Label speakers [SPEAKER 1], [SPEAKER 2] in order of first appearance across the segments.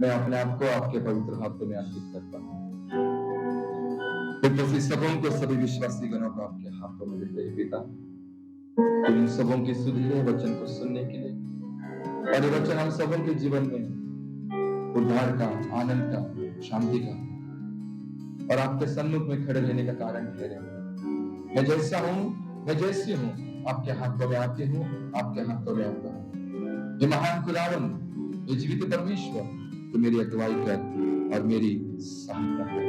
[SPEAKER 1] मैं अपने आप को आपके पवित्र हाथों में अंकित करता हूँ। तो सबों को, सभी विश्वासी गणों को आपके हाथों में देते हैं पिता। तो इन सबों की सुधीरे वचन को सुनने के लिए, और ये वचन हम सबों के जीवन में उद्धार का, आनंद का, शांति का और आपके सन्मुख में खड़े रहने का कारण ठहरे। मैं जैसा हूं, मैं जैसी हूं, आपके हाथों में आती हूं, आपके हाथों में आता हूं। ये महान खुदावन, ये जीवित परमेश्वर, तो मेरी अगुवाई कर और मेरी सहायता कर।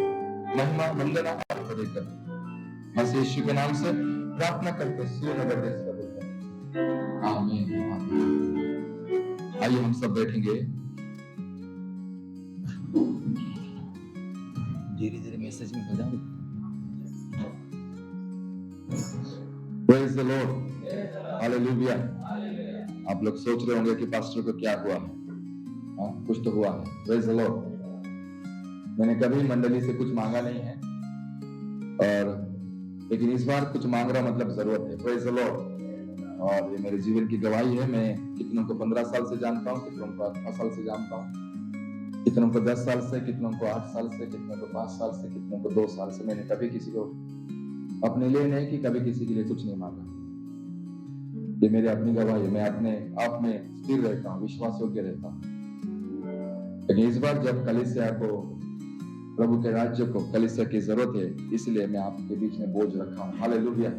[SPEAKER 1] महिमा वंदना आपको देकर मसीह यीशु के नाम से प्रार्थना करते आमीन, आमीन। आइए हम सब बैठेंगे। धीरे धीरे मैसेज में बजाओ। Praise the Lord, hallelujah. आप लोग सोच रहे होंगे कि पास्टर को क्या हुआ है। कुछ तो हुआ है। Praise the Lord। मैंने कभी मंडली से कुछ मांगा नहीं है, और लेकिन इस बार कुछ मांग रहा, मतलब जरूरत है। Praise the Lord। और ये मेरे जीवन की गवाही है। मैं कितनों को 15 साल से जानता हूँ, कितनों को 18 साल से जानता हूँ, कितनों को 10 साल से, कितनों को 8 साल से, कितनों को 5 साल से, कितनों को 2 साल से। मैंने कभी किसी को अपने लिए नहीं कि कभी किसी के लिए कुछ नहीं मांगा। ये मेरी अपनी गवाही है। मैं अपने आप में स्थिर रहता हूँ, विश्वास योग्य रहता हूँ। लेकिन इस बार जब कलीसिया को, प्रभु के राज्य को, कलीसिया की जरूरत है, इसलिए मैं आपके बीच में बोझ रखा हूँ। हालेलुया।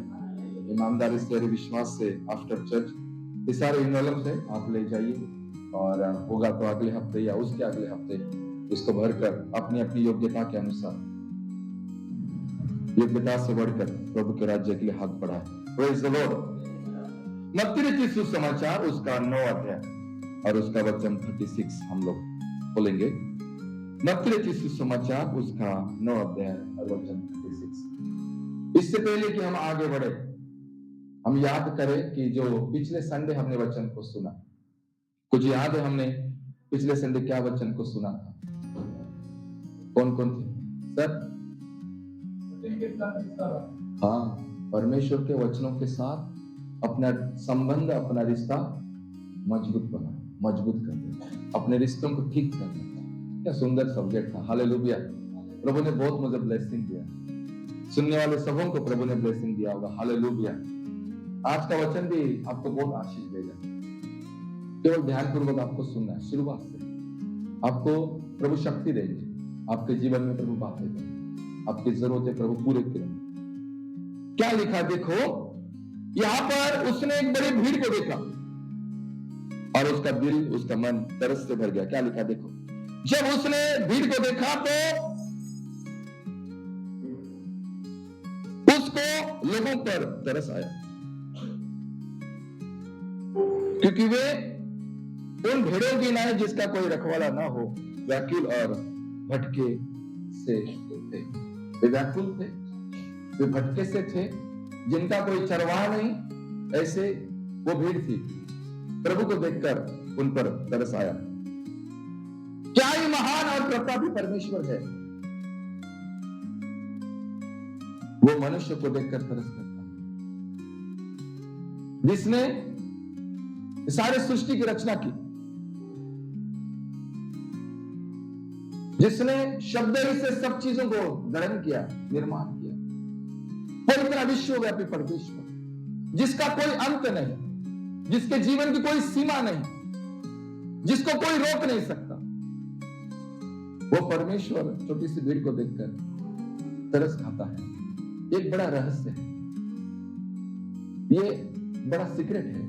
[SPEAKER 1] ईमानदारी से, विश्वास से, आफ्टर चर्च ये सारे इन्वॉल्व से आप ले जाइए, और होगा तो अगले हफ्ते या उसके अगले हफ्ते इसको भरकर अपनी अपनी योग्यता के अनुसार, योग्यता से बढ़कर प्रभु के राज्य के लिए हाथ बढ़ाए। Praise the Lord. मत्ती रचित सुसमाचार उसका 9 अध्याय और उसका वचन 36 हम लोग बोलेंगे। मत्ती रचित सुसमाचार उसका 9 अध्याय और वचन 36। इससे पहले कि हम आगे बढ़े, हम याद करें कि जो पिछले संडे हमने वचन को सुना, कुछ याद है हमने पिछले संडे क्या वचन को सुना था? कौन कौन थे सर? हाँ, परमेश्वर के वचनों के साथ अपना संबंध, अपना रिश्ता मजबूत करना, अपने रिश्तों को ठीक करना। क्या सुंदर सब्जेक्ट था। हालेलुया। प्रभु ने बहुत मुझे ब्लेसिंग दिया, सुनने वाले सबों को प्रभु ने ब्लेसिंग दिया होगा। हालेलुया। आज का वचन भी आपको बहुत आशीष देगा। केवल ध्यानपूर्वक आपको सुनना है, शुरुआत से आपको प्रभु शक्ति देंगे, आपके जीवन में प्रभु बातें करेंगे, आपकी जरूरतें प्रभु पूरे करेंगे। क्या लिखा देखो, यहां पर उसने एक बड़ी भीड़ को देखा और उसका दिल, उसका मन तरस से भर गया। क्या लिखा देखो, जब उसने भीड़ को देखा तो उसको लोगों पर तरस आया, क्योंकि वे उन भेड़ों की नाई जिसका कोई रखवाला ना हो, व्याकुल और भटके से थे। वे व्याकुल थे, वे भटके से थे, जिनका कोई चरवाहा नहीं, ऐसे वो भीड़ थी। प्रभु को देखकर उन पर तरस आया। क्या ही महान और प्रतापी परमेश्वर है, वो मनुष्य को देखकर तरस करता है, जिसने सारे सृष्टि की रचना की, जिसने शब्द ही से सब चीजों को गठन किया, निर्माण किया। वो इतना विश्वव्यापी परमेश्वर, जिसका कोई अंत नहीं, जिसके जीवन की कोई सीमा नहीं, जिसको कोई रोक नहीं सकता, वो परमेश्वर छोटी सी भीड़ को देखकर तरस खाता है। एक बड़ा रहस्य है, ये बड़ा सीक्रेट है।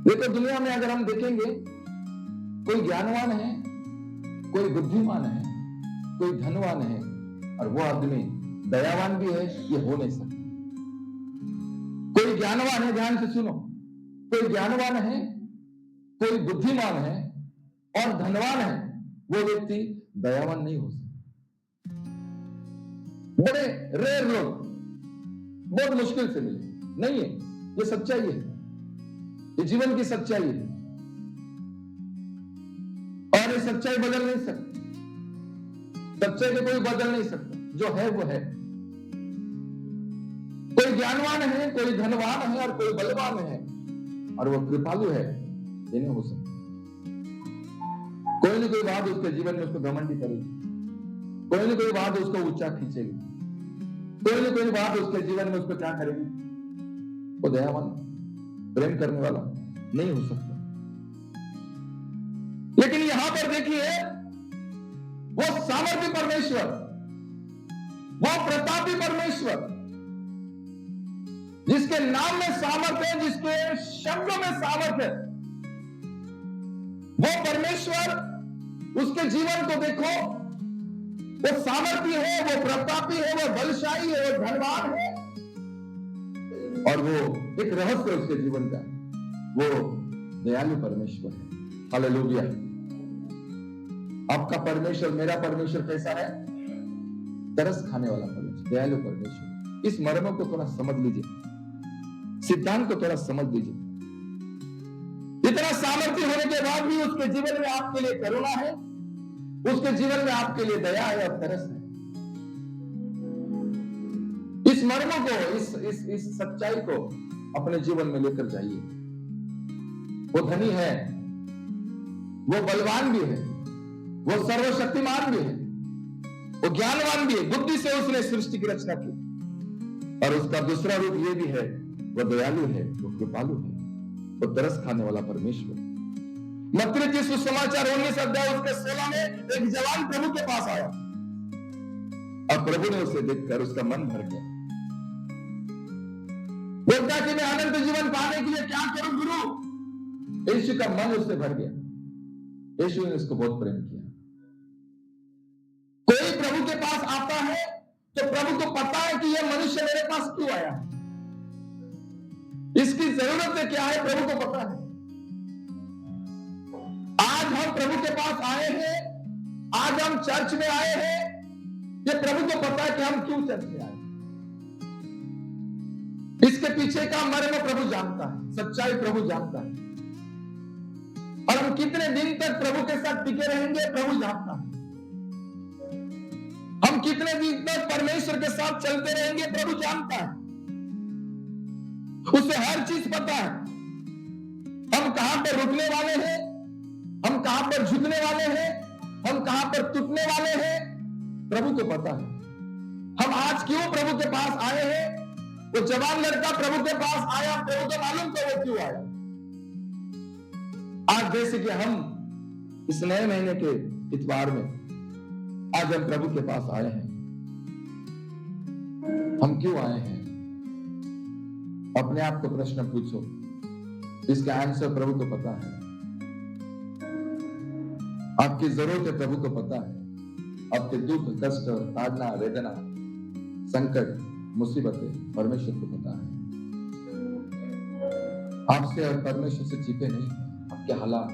[SPEAKER 1] देखो, दुनिया में अगर हम देखेंगे, कोई ज्ञानवान है, कोई बुद्धिमान है, कोई धनवान है, और वो आदमी दयावान भी है, ये हो नहीं सकता। कोई ज्ञानवान है, ध्यान से सुनो, कोई ज्ञानवान है, कोई बुद्धिमान है और धनवान है, वो व्यक्ति दयावान नहीं हो सकता। बड़े रेयर लोग, बहुत मुश्किल से मिले। नहीं है, ये सच्चाई है, ये जीवन की सच्चाई है, और ये सच्चाई बदल नहीं सकती। सच्चाई को कोई बदल नहीं सकता, जो है वो है। कोई ज्ञानवान है, कोई धनवान है और कोई बलवान है और वो कृपालु है, ये नहीं हो सकता। कोई ना कोई बात उसके जीवन में उसको घमंडी करेगी, कोई ना कोई बात उसको ऊंचा खींचेगी, कोई ना कोई बात उसके जीवन में उसको क्या करेगी। वो दयावान प्रेम करने वाला नहीं हो सकता। लेकिन यहां पर देखिए, वो सामर्थ्य परमेश्वर, वो प्रतापी परमेश्वर, जिसके नाम में सामर्थ्य है, जिसके शब्दों में सामर्थ्य है, वो परमेश्वर, उसके जीवन को देखो, वो सामर्थ्य है, वो प्रतापी है, वो बलशाली है, वो धनवान है, और वो एक रहस्य उसके जीवन का, वो दयालु परमेश्वर है। हालेलुया। आपका परमेश्वर, मेरा परमेश्वर कैसा है? तरस खाने वाला परमेश्वर, दयालु परमेश्वर। इस मर्म को थोड़ा समझ लीजिए, सिद्धांत को थोड़ा समझ लीजिए। इतना सामर्थ्य होने के बाद भी उसके जीवन में आपके लिए करुणा है, उसके जीवन में आपके लिए दया है और तरस है। इस मर्मों को, इस सच्चाई को अपने जीवन में लेकर जाइए। वो धनी है, वो बलवान भी है, वो सर्वशक्तिमान भी है, वो ज्ञानवान भी है, बुद्धि से उसने सृष्टि की रचना की, और उसका दूसरा रूप ये भी है, वो दयालु है, वो कृपालु है, वो तरस खाने वाला परमेश्वर। मत्ती के सुसमाचार 19 अध्याय उसके 16 में एक जवान प्रभु के पास आया, और प्रभु ने उसे देखकर उसका मन भर गया। बोलता कि मैं अनंत जीवन पाने के लिए क्या करूं गुरु? यीशु का मन उससे भर गया। यीशु ने उसको बहुत प्रेम किया। कोई प्रभु के पास आता है तो प्रभु को पता है कि यह मनुष्य मेरे पास क्यों आया, इसकी जरूरत क्या है, प्रभु को पता है। आज हम प्रभु के पास आए हैं, आज हम चर्च में आए हैं, ये प्रभु को पता है कि हम क्यों चर्च में आए। इसके पीछे का मर्म प्रभु जानता है, सच्चाई प्रभु जानता है, और हम कितने दिन तक प्रभु के साथ टिके रहेंगे प्रभु जानता है। हम कितने दिन तक परमेश्वर के साथ चलते रहेंगे प्रभु जानता है। उसे हर चीज पता है। हम कहां पर रुकने वाले हैं, हम कहां पर झुकने वाले हैं, हम कहां पर टूटने वाले हैं, प्रभु को पता है। हम आज क्यों प्रभु के पास आए हैं, वो जवान लड़का प्रभु के पास आया, प्रभु को मालूम था वो क्यों आया। आज जैसे कि हम इस नए महीने के इतवार में आज हम प्रभु के पास आए हैं, हम क्यों आए हैं? अपने आप को प्रश्न पूछो, इसका आंसर प्रभु को पता है। आपकी जरूरत प्रभु को पता है, आपके दुख, कष्ट, ताड़ना, वेदना, संकट, मुसीबतें परमेश्वर को पता है। आपसे और परमेश्वर से छिपे नहीं है आपके हालात,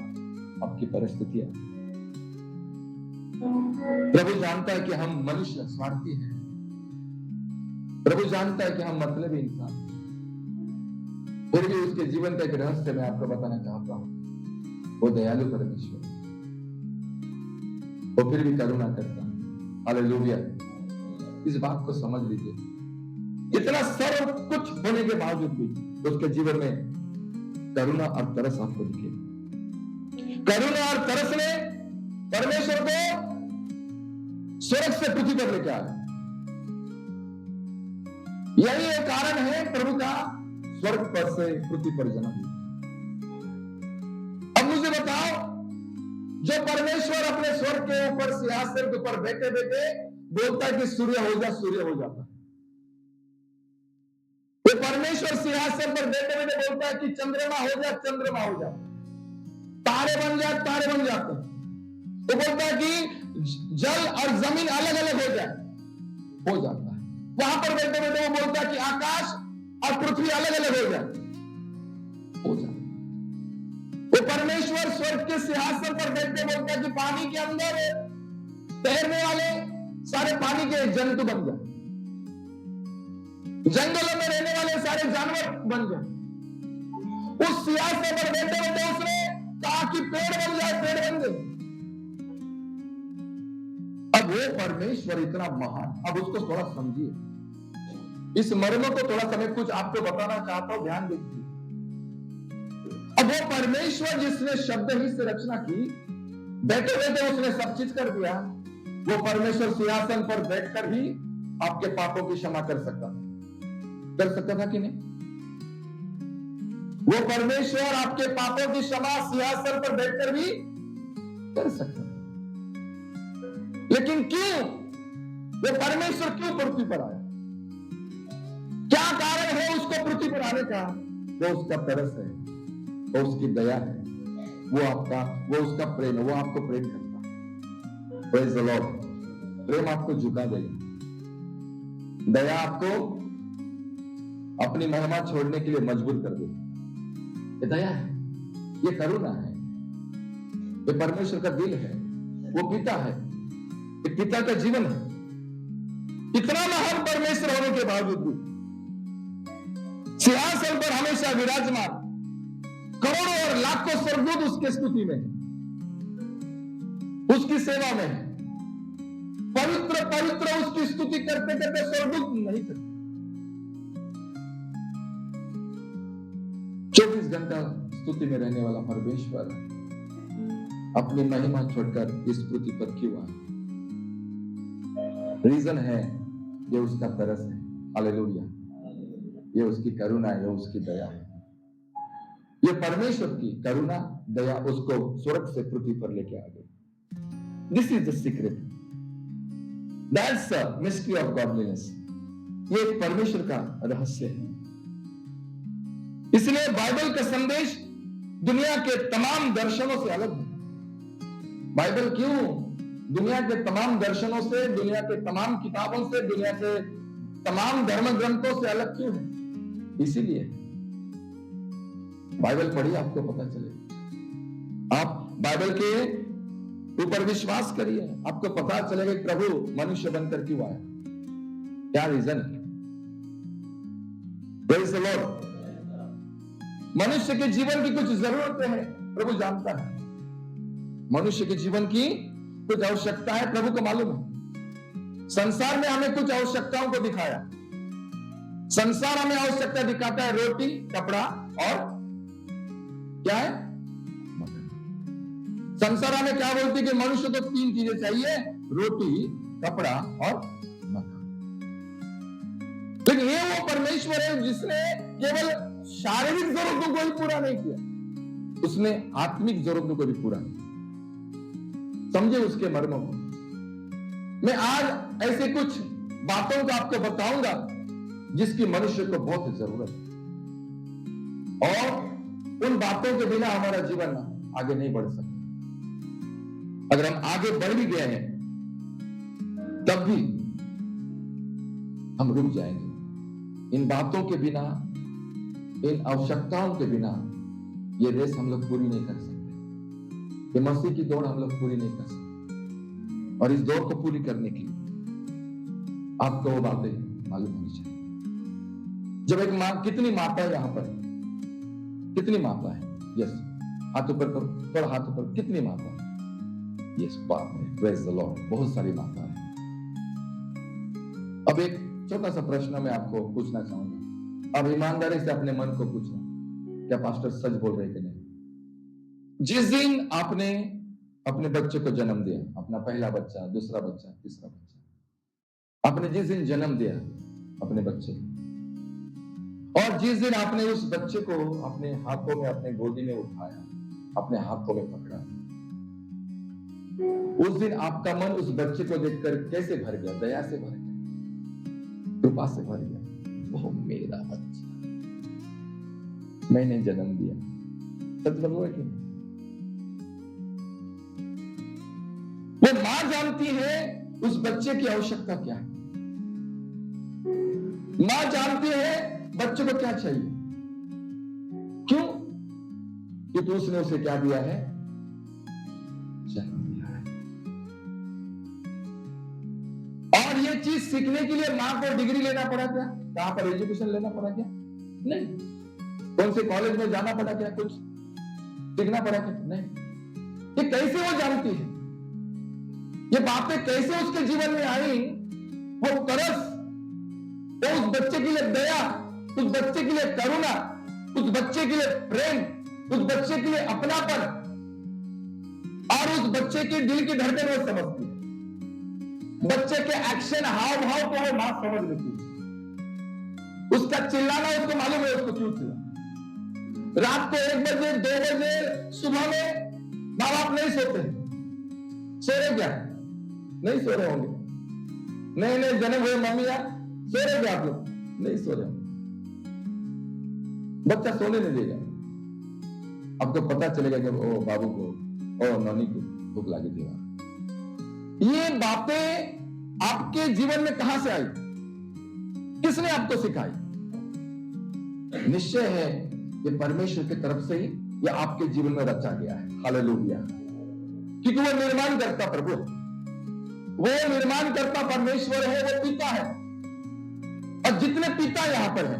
[SPEAKER 1] आपकी परिस्थितियां। प्रभु जानता है कि हम मनुष्य स्वार्थी हैं, प्रभु जानता है कि हम मतलबी इंसान हैं। फिर भी उसके जीवन का एक रहस्य मैं आपको बताना चाहता हूं। वो दयालु परमेश्वर, वो फिर भी करुणा करता है। हालेलुया। इस बात को समझ लीजिए। इतना सर्व कुछ होने के बावजूद भी उसके जीवन में करुणा और तरस आपको दिखेगी। करुणा और तरस ने परमेश्वर को स्वर्ग से पृथ्वी पर लेकर आया। यही एक कारण है प्रभु का स्वर्ग पर से पृथ्वी पर जन्म हुआ। अब मुझे बताओ, जो परमेश्वर अपने स्वर्ग के ऊपर सिंहासन के ऊपर बैठे बैठे बोलता है कि सूर्य हो जा, सूर्य हो जाता है। वो परमेश्वर सिंहासन पर बैठे बैठे बोलता है कि चंद्रमा हो जा, चंद्रमा हो जा, तारे बन जा, तारे बन जाते हैं। वो बोलता है कि जल और जमीन अलग अलग हो जाए, हो जाता है। वहां पर बैठे बैठे वो बोलता है कि आकाश और पृथ्वी अलग अलग हो जाए, हो जाए। वो परमेश्वर स्वर्ग के सिंहासन पर बैठे बोलता है कि पानी के अंदर तैरने वाले सारे पानी के जंतु बन जाए, जंगलों में रहने वाले सारे जानवर बन जाए। उस सिंहासन पर बैठे बैठे उसने कहा कि पेड़ बन जाए, पेड़ बन गए। अब वो परमेश्वर इतना महान, अब उसको थोड़ा समझिए। इस मर्म को थोड़ा समय कुछ आपको बताना चाहता हूं, ध्यान दीजिए। अब वो परमेश्वर जिसने शब्द ही से रचना की, बैठे बैठे उसने सब चीज कर दिया। वो परमेश्वर सिंहासन पर बैठकर भी आपके पापों की क्षमा कर सकता था कि नहीं? वो परमेश्वर आपके पापों की क्षमा सिंहासन पर बैठकर भी कर सकता था। लेकिन क्यों वो परमेश्वर क्यों पृथ्वी पर आया? क्या कारण है उसको पृथ्वी पर आने का? वो उसका तरस है, वो उसकी दया है, वो उसका प्रेम है, वो आपको प्रेम करता है। Praise the Lord. प्रेम आपको झुका देगा, दया आपको अपनी महिमा छोड़ने के लिए मजबूर कर देगा। ये दया है, ये करुणा है, ये परमेश्वर का दिल है, वो पिता है, ये पिता का जीवन है। इतना महान परमेश्वर होने के बावजूद भी सिंहासन पर हमेशा विराजमान, करोड़ों और लाखों स्वर्गदूत उसकी स्तुति में, उसकी सेवा में, पवित्र पवित्र उसकी स्तुति करते करते स्वर्गदूत नहीं करते। 24 घंटा स्तुति में रहने वाला परमेश्वर अपनी महिमा छोड़कर इस पृथ्वी पर क्यों आया? रीजन है, ये उसका तरस है। हालेलुया। ये उसकी करुणा है, ये उसकी दया है। ये परमेश्वर की करुणा दया उसको स्वर्ग से पृथ्वी पर लेके आ गई। This is the secret, that's the mystery of godliness. ये एक परमेश्वर का रहस्य है। इसलिए बाइबल का संदेश दुनिया के तमाम दर्शनों से अलग है। बाइबल क्यों दुनिया के तमाम दर्शनों से, दुनिया के तमाम किताबों से, दुनिया के तमाम धर्म ग्रंथों से अलग क्यों है? इसीलिए बाइबल पढ़िए, आपको पता चले। आप बाइबल के ऊपर विश्वास करिए, आपको पता चलेगा कि प्रभु मनुष्य बनकर क्यों आया, क्या रीजन है। Praise the Lord. मनुष्य के जीवन की कुछ जरूरतें हैं, प्रभु जानता है। मनुष्य के जीवन की कुछ आवश्यकता है, प्रभु को मालूम है। संसार में हमें कुछ आवश्यकताओं को दिखाया। संसार हमें आवश्यकता दिखाता है, रोटी, कपड़ा और क्या है, मकान। संसार हमें क्या बोलती है कि मनुष्य को 3 चीजें चाहिए, रोटी, कपड़ा और मकान। लेकिन ये वो परमेश्वर है जिसने केवल शारीरिक जरूरतों को ही पूरा नहीं किया, उसने आत्मिक जरूरतों को भी पूरा किया। समझे उसके मर्मों को। मैं आज ऐसे कुछ बातों को आपको बताऊंगा जिसकी मनुष्य को बहुत जरूरत है, और उन बातों के बिना हमारा जीवन आगे नहीं बढ़ सकता। अगर हम आगे बढ़ भी गए हैं तब भी हम रुक जाएंगे। इन बातों के बिना, इन आवश्यकताओं के बिना ये रेस हम लोग पूरी नहीं कर सकते। ये मसीह की दौड़ हम लोग पूरी नहीं कर सकते। और इस दौड़ को पूरी करने के लिए आपको वो बातें मालूम होनी चाहिए। जब एक मां, कितनी माता है यहां पर, कितनी माता है? यस, हाथ ऊपर करो, थोड़ा हाथ ऊपर। कितनी माता है? यस, बाप रे, प्रेज़ द लॉर्ड, बहुत सारी माता है। अब एक छोटा सा प्रश्न मैं आपको पूछना चाहूंगा। अब ईमानदारी से अपने मन को पूछना, क्या पास्टर सच बोल रहे कि नहीं? जिस दिन आपने अपने बच्चे को जन्म दिया, अपना पहला बच्चा, दूसरा बच्चा, तीसरा बच्चा, आपने जिस दिन जन्म दिया अपने बच्चे, और जिस दिन आपने उस बच्चे को अपने हाथों में, अपने गोदी में उठाया, अपने हाथों में पकड़ा, उस दिन आपका मन उस बच्चे को देखकर कैसे भर गया? दया से भर गया, कृपा से भर गया। वो मेरा बच्चा, मैंने जन्म दिया। सच बोलो है कि नहीं? वो मां जानती है उस बच्चे की आवश्यकता क्या है। मां जानती है बच्चे को क्या चाहिए। क्यों? क्योंकि उसने उसे क्या दिया है? जन्म दिया है। और ये चीज सीखने के लिए मां को डिग्री लेना पड़ा क्या? कहां पर एजुकेशन लेना पड़ा क्या? नहीं। कौन से कॉलेज में जाना पड़ा क्या? कुछ सीखना पड़ा क्या? नहीं। ये कैसे वो जानती है? ये बातें कैसे उसके जीवन में आई? वो तरस, वो उस बच्चे के लिए दया, उस बच्चे के लिए करुणा, उस बच्चे के लिए प्रेम, उस बच्चे के लिए अपनापन, और उस बच्चे के दिल की धड़कन वो समझती है, बच्चे के एक्शन हाव भाव को वो मां समझ लेती है, उसका चिल्लाना उसको मालूम है उसको क्यों चिल्ला। रात को 1 बजे 2 बजे सुबह में माँ बाप नहीं सोते, सो रहे क्या? नहीं सो रहे होंगे, नए नए जन्म हुए मम्मियां सो रहे क्या? आप लोग नहीं सो रहे होंगे, बच्चा सोने नहीं देगा। आपको पता चलेगा कि ओ बाबू को, ओ नानी को भूख लगी थी। ये बातें आपके जीवन में कहां से आई? किसने आपको सिखाई? निश्चय है ये परमेश्वर की तरफ से ही यह आपके जीवन में रचा गया है। हालेलुया। क्योंकि वो निर्माण करता प्रभु, वो निर्माण करता परमेश्वर है, वो पिता है। और जितने पिता यहां पर है,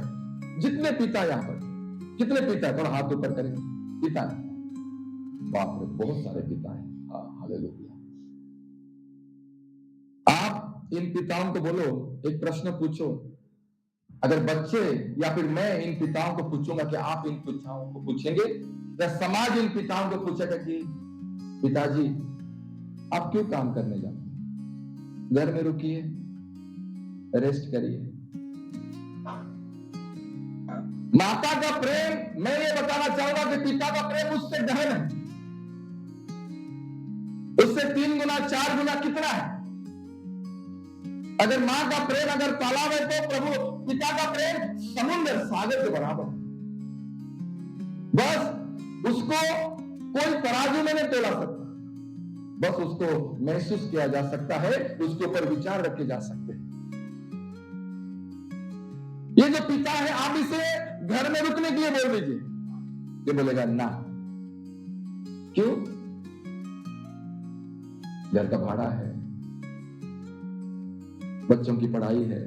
[SPEAKER 1] जितने पिता यहां पर, कितने पिता? थोड़ा हाथ ऊपर करेंगे। पिता है, बाप रे बहुत सारे पिता है। हालेलुया। आप इन पिताओं को बोलो, एक प्रश्न पूछो। अगर बच्चे या फिर मैं इन पिताओं को पूछूंगा कि आप इन पिताओं को पूछेंगे, या समाज इन पिताओं को पूछेगा कि पिताजी आप क्यों काम करने जाते हैं? घर में रुकिए, रेस्ट करिए। माता का प्रेम, मैं ये बताना चाहूंगा कि पिता का प्रेम उससे गहन है, उससे 3 गुना 4 गुना कितना है। अगर मां का प्रेम अगर तालाब है तो प्रभु पिता का प्रेम समुद्र सागर के बराबर। बस उसको कोई तराजू में नहीं तोला सकता, बस उसको महसूस किया जा सकता है, उसके ऊपर विचार रखे जा सकते हैं। ये जो पिता है, आप इसे घर में रुकने के लिए बोल दीजिए, ये बोलेगा ना। क्यों? घर का भाड़ा है, बच्चों की पढ़ाई है,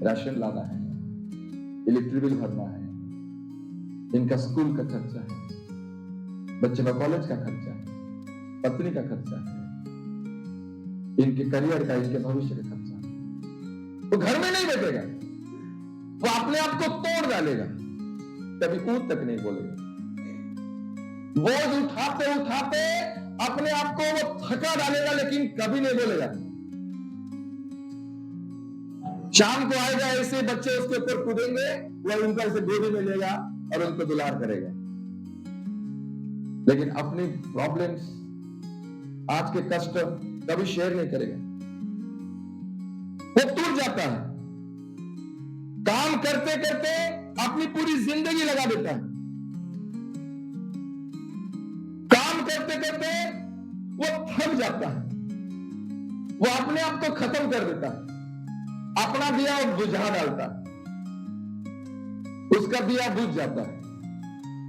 [SPEAKER 1] राशन लाना है, इलेक्ट्रिक बिल भरना है, इनका स्कूल का खर्चा है, बच्चे का कॉलेज का खर्चा है, पत्नी का खर्चा है, इनके करियर का, इनके भविष्य का खर्चा है। वो घर में नहीं बैठेगा, वो अपने आप को तोड़ डालेगा, कभी ऊट तक नहीं बोलेगा। बोझ उठाते उठाते अपने आप को वो थका डालेगा, लेकिन कभी नहीं बोलेगा। शाम को आएगा, ऐसे बच्चे उसके ऊपर कूदेंगे, वह उनका ऐसे गोदी में लेगा और उनको दुलार करेगा, लेकिन अपनी प्रॉब्लम्स, आज के कष्ट कभी शेयर नहीं करेगा। वो टूट जाता है, काम करते करते अपनी पूरी जिंदगी लगा देता है, काम करते करते वो थक जाता है, वो अपने आप को खत्म कर देता है, अपना दिया वो बुझा डालता है, उसका दिया बुझ जाता है,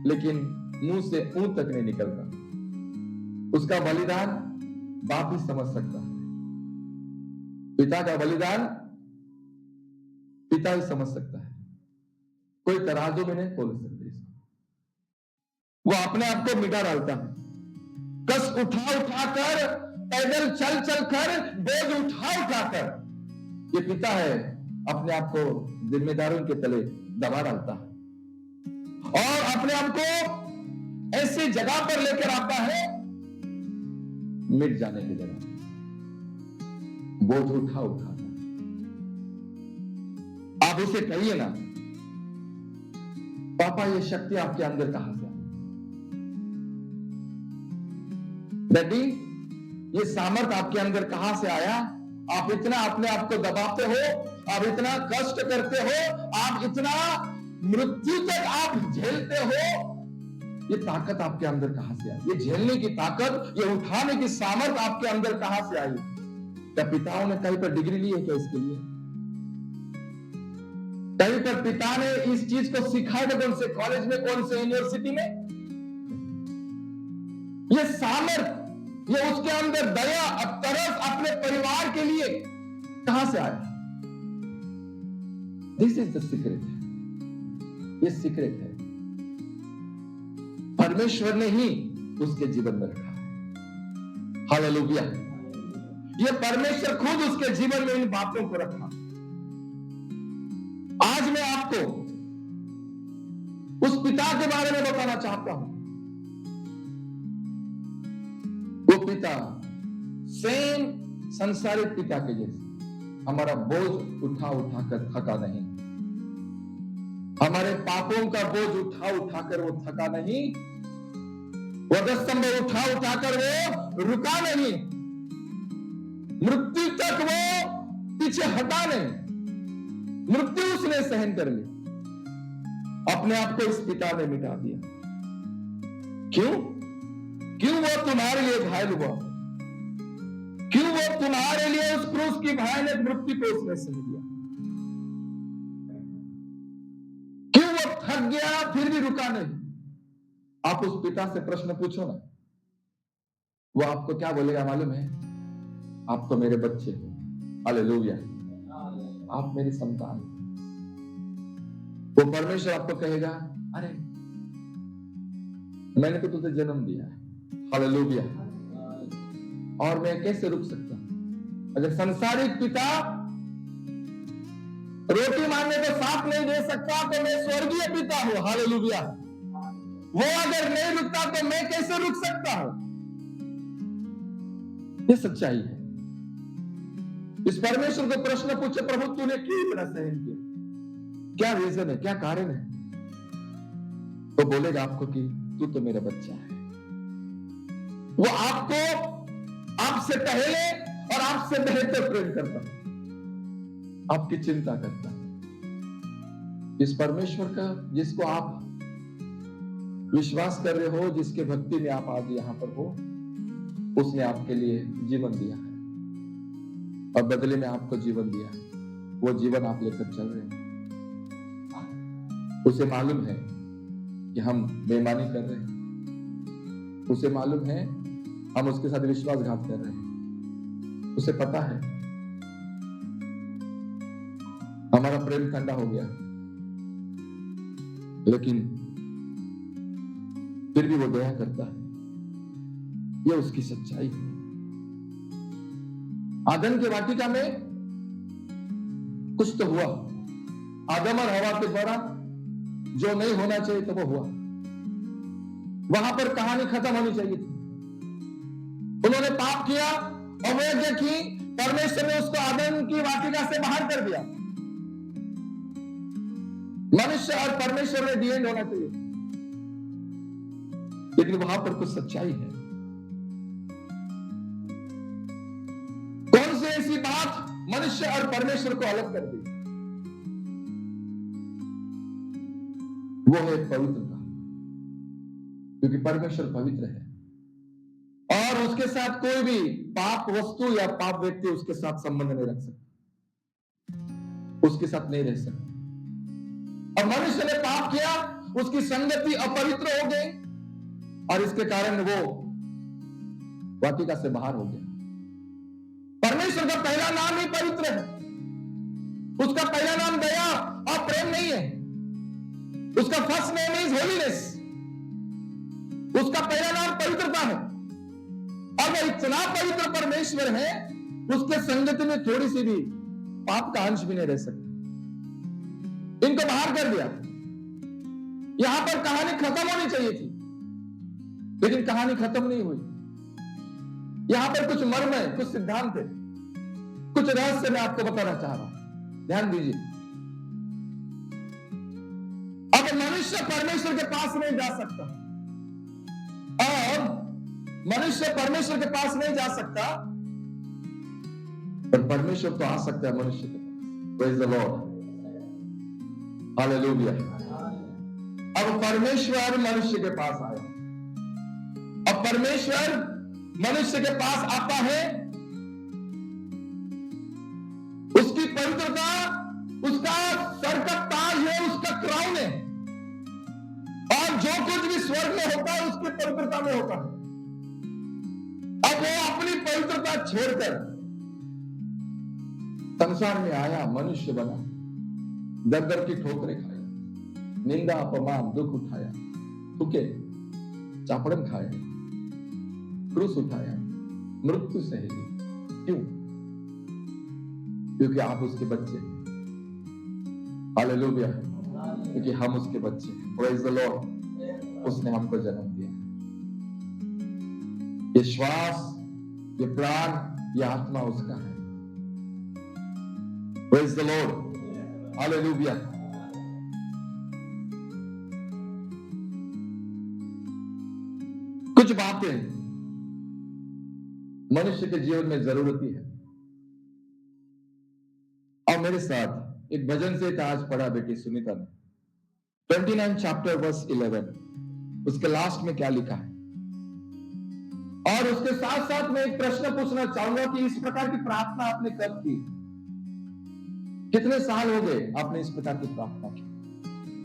[SPEAKER 1] लेकिन मुंह से ऊं तक नहीं निकलता। उसका बलिदान बाप भी समझ सकता है, पिता का बलिदान पिता ही समझ सकता है, कोई तराजू में नहीं तोल सकते इसको। वो अपने आप को मिटा डालता है, कस उठा उठाकर, पैदल चल चल कर, बोझ उठा उठाकर, ये पिता है, अपने आप को जिम्मेदारियों के तले दबा डालता है और अपने आप को ऐसी जगह पर लेकर आता है, मिट जाने की जगह, बोझ उठा उठा। आप उसे कहिए ना, पापा ये शक्ति आपके अंदर कहां से आई? डैडी ये सामर्थ आपके अंदर कहां से आया? आप इतना अपने आप को दबाते हो, आप इतना कष्ट करते हो, आप इतना मृत्यु तक आप झेलते हो, ये ताकत आपके अंदर कहां से आई? ये झेलने की ताकत, ये उठाने की सामर्थ आपके अंदर कहां से आई? क्या पिताओं ने कहीं पर डिग्री ली है क्या इसके लिए? कहीं पर पिता ने इस चीज को सिखाया था? कौन से कॉलेज में, कौन से यूनिवर्सिटी में? ये सामर्थ, ये उसके अंदर दया और तरस अपने परिवार के लिए कहां से आया? This is the secret. ये सीक्रेट है, परमेश्वर ने ही उसके जीवन में रखा है। हालेलुया। ये परमेश्वर खुद उसके जीवन में इन बातों को रखा। आज मैं आपको उस पिता के बारे में बताना चाहता हूं। पिता सेम संसारिक पिता के जैसे हमारा बोझ उठा उठाकर थका नहीं, हमारे पापों का बोझ उठा उठाकर वो थका नहीं, वधस्तंभ उठा उठाकर वो रुका नहीं, मृत्यु तक वो पीछे हटा नहीं, मृत्यु उसने सहन कर ली, अपने आप को इस पिता ने मिटा दिया। क्यों? क्यों वो तुम्हारे लिए घायल हुआ? क्यों वो तुम्हारे लिए उस क्रूस की भयानक मृत्यु को उसने सह लिया? क्यों वो थक गया फिर भी रुका नहीं? आप उस पिता से प्रश्न पूछो ना, वो आपको क्या बोलेगा मालूम है? आप तो मेरे बच्चे हो, हालेलुया, आप मेरी संतान। वो परमेश्वर आपको कहेगा, अरे मैंने तो तुझे जन्म दिया है, हालेलुया, और मैं कैसे रुक सकता? अगर संसारिक पिता रोटी मांगने को साथ नहीं दे सकता तो मैं स्वर्गीय पिता हूं, हालेलुया, वो अगर नहीं रुकता तो मैं कैसे रुक सकता हूं? ये सच्चाई है। इस परमेश्वर को प्रश्न पूछे, प्रभु तूने क्यों इतना सहन किया? क्या रीजन है, क्या कारण है? तो बोलेगा आपको कि तू तो मेरा बच्चा है। वो आपको आपसे पहले और आपसे बेहतर प्रेम करता है, आपकी चिंता करता है। इस परमेश्वर का जिसको आप विश्वास कर रहे हो, जिसके भक्ति में आप आज यहां पर हो, उसने आपके लिए जीवन दिया है और बदले में आपको जीवन दिया है। वो जीवन आप लेकर चल रहे हैं। उसे मालूम है कि हम बेईमानी कर रहे हैं, उसे मालूम है हम उसके साथ विश्वासघात कर रहे हैं, उसे पता है हमारा प्रेम ठंडा हो गया, लेकिन फिर भी वो दया करता है। यह उसकी सच्चाई है। आदम की वाटिका में कुछ तो हुआ, आदम और हवा के द्वारा जो नहीं होना चाहिए तो वो हुआ। वहां पर कहानी खत्म होनी चाहिए थी। उन्होंने पाप किया और अवज्ञा की, परमेश्वर ने उसको आदम की वाटिका से बाहर कर दिया। मनुष्य और परमेश्वर में डी एंड होना चाहिए, लेकिन वहां पर कुछ सच्चाई है। कौन सी ऐसी बात मनुष्य और परमेश्वर को अलग कर दी? वो है पवित्रता, क्योंकि परमेश्वर पवित्र है और उसके साथ कोई भी पाप वस्तु या पाप व्यक्ति उसके साथ संबंध नहीं रख सकता, उसके साथ नहीं रह सकता। और मनुष्य ने पाप किया, उसकी संगति अपवित्र हो गई और इसके कारण वो वाटिका से बाहर हो गया। परमेश्वर का पहला नाम ही पवित्र है। उसका पहला नाम दया और प्रेम नहीं है। उसका फर्स्ट नेम इज होलीनेस। उसका पहला नाम पवित्रता है और वह इतना पवित्र परमेश्वर है, उसके संगति में थोड़ी सी भी पाप का अंश भी नहीं रह सकता। इनको बाहर कर दिया। यहां पर कहानी खत्म होनी चाहिए थी, लेकिन कहानी खत्म नहीं हुई। यहां पर कुछ मर्म है, कुछ सिद्धांत है, कुछ रहस्य मैं आपको बताना चाह रहा हूं। ध्यान दीजिए। अब मनुष्य परमेश्वर के पास नहीं जा सकता और मनुष्य परमेश्वर के पास नहीं जा सकता, पर परमेश्वर तो आ सकता है मनुष्य के पास। Praise the Lord, hallelujah. अब परमेश्वर मनुष्य के पास आया। अब परमेश्वर मनुष्य के पास आता है। उसकी पवित्रता उसका सर का ताज है, उसका क्राउन है, और जो कुछ भी स्वर्ग में होता है उसकी पवित्रता में होता है। अब वो अपनी पवित्रता छोड़कर संसार में आया, मनुष्य बना, दर दर की ठोकरें खाई, निंदा अपमान दुख उठाया, थूके चापड़न खाया, क्रूस उठाया, मृत्यु सही। क्यों? क्योंकि आप उसके बच्चे हैं, हालेलुया, क्योंकि हम उसके बच्चे हैं। Praise the Lord. उसने हमको जन्म दिया। ये श्वास ये प्राण, ये आत्मा उसका है। Praise the Lord, hallelujah. कुछ बातें मनुष्य के जीवन में जरूरती है। और मेरे साथ एक भजन से आज पढ़ा बेटी सुनीता ने, 29 चैप्टर वर्स 11, उसके लास्ट में क्या लिखा है। और उसके साथ साथ मैं एक प्रश्न पूछना चाहूंगा कि इस प्रकार की प्रार्थना आपने कब की? कितने साल हो गए आपने इस प्रकार की प्रार्थना की?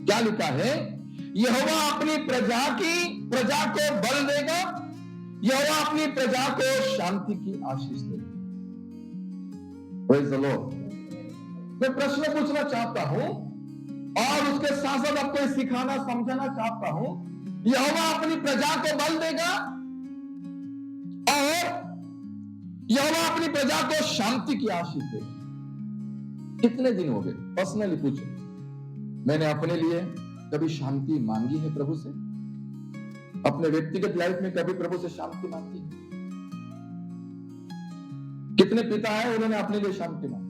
[SPEAKER 1] क्या लिखा है? यहोवा अपनी प्रजा को बल देगा, यहोवा अपनी प्रजा को शांति की आशीष देगा। Praise the Lord. मैं प्रश्न पूछना चाहता हूं और उसके साथ साथ आपको सिखाना समझाना चाहता हूं। यहोवा अपनी प्रजा को बल देगा और यहोवा अपनी प्रजा को शांति की आशीष देगा। कितने दिन हो गए? पर्सनली पूछो, मैंने अपने लिए कभी शांति मांगी है प्रभु से? अपने व्यक्तिगत लाइफ में कभी प्रभु से शांति मांगी है? कितने पिता हैं उन्होंने अपने लिए शांति मांगी?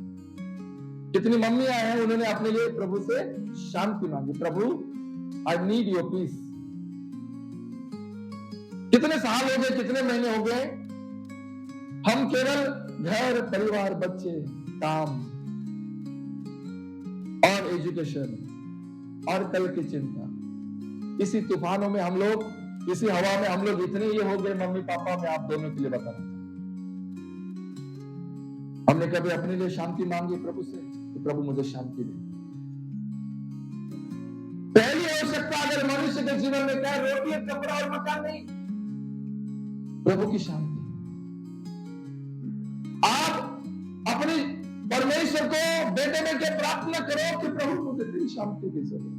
[SPEAKER 1] कितनी मम्मियां हैं उन्होंने अपने लिए प्रभु से शांति मांगी? प्रभु, आई नीड योर पीस। कितने साल हो गए, कितने महीने हो गए, हम केवल घर, परिवार, बच्चे, काम और एजुकेशन और कल की चिंता, इसी तूफानों में हम लोग, इसी हवा में हम लोग इतने ये हो गए। मम्मी पापा, मैं आप दोनों के लिए बताना चाहता हूं, हमने कभी अपने लिए शांति मांगी प्रभु से कि प्रभु मुझे शांति दे? पहली आवश्यकता अगर मनुष्य के जीवन में क्या? रोटी, कपड़ा और मकान नहीं, प्रभु की शांति। आप अपने परमेश्वर को बेटे बेटे प्रार्थना करो कि प्रभु मुझे तेरी शांति की जरूरत।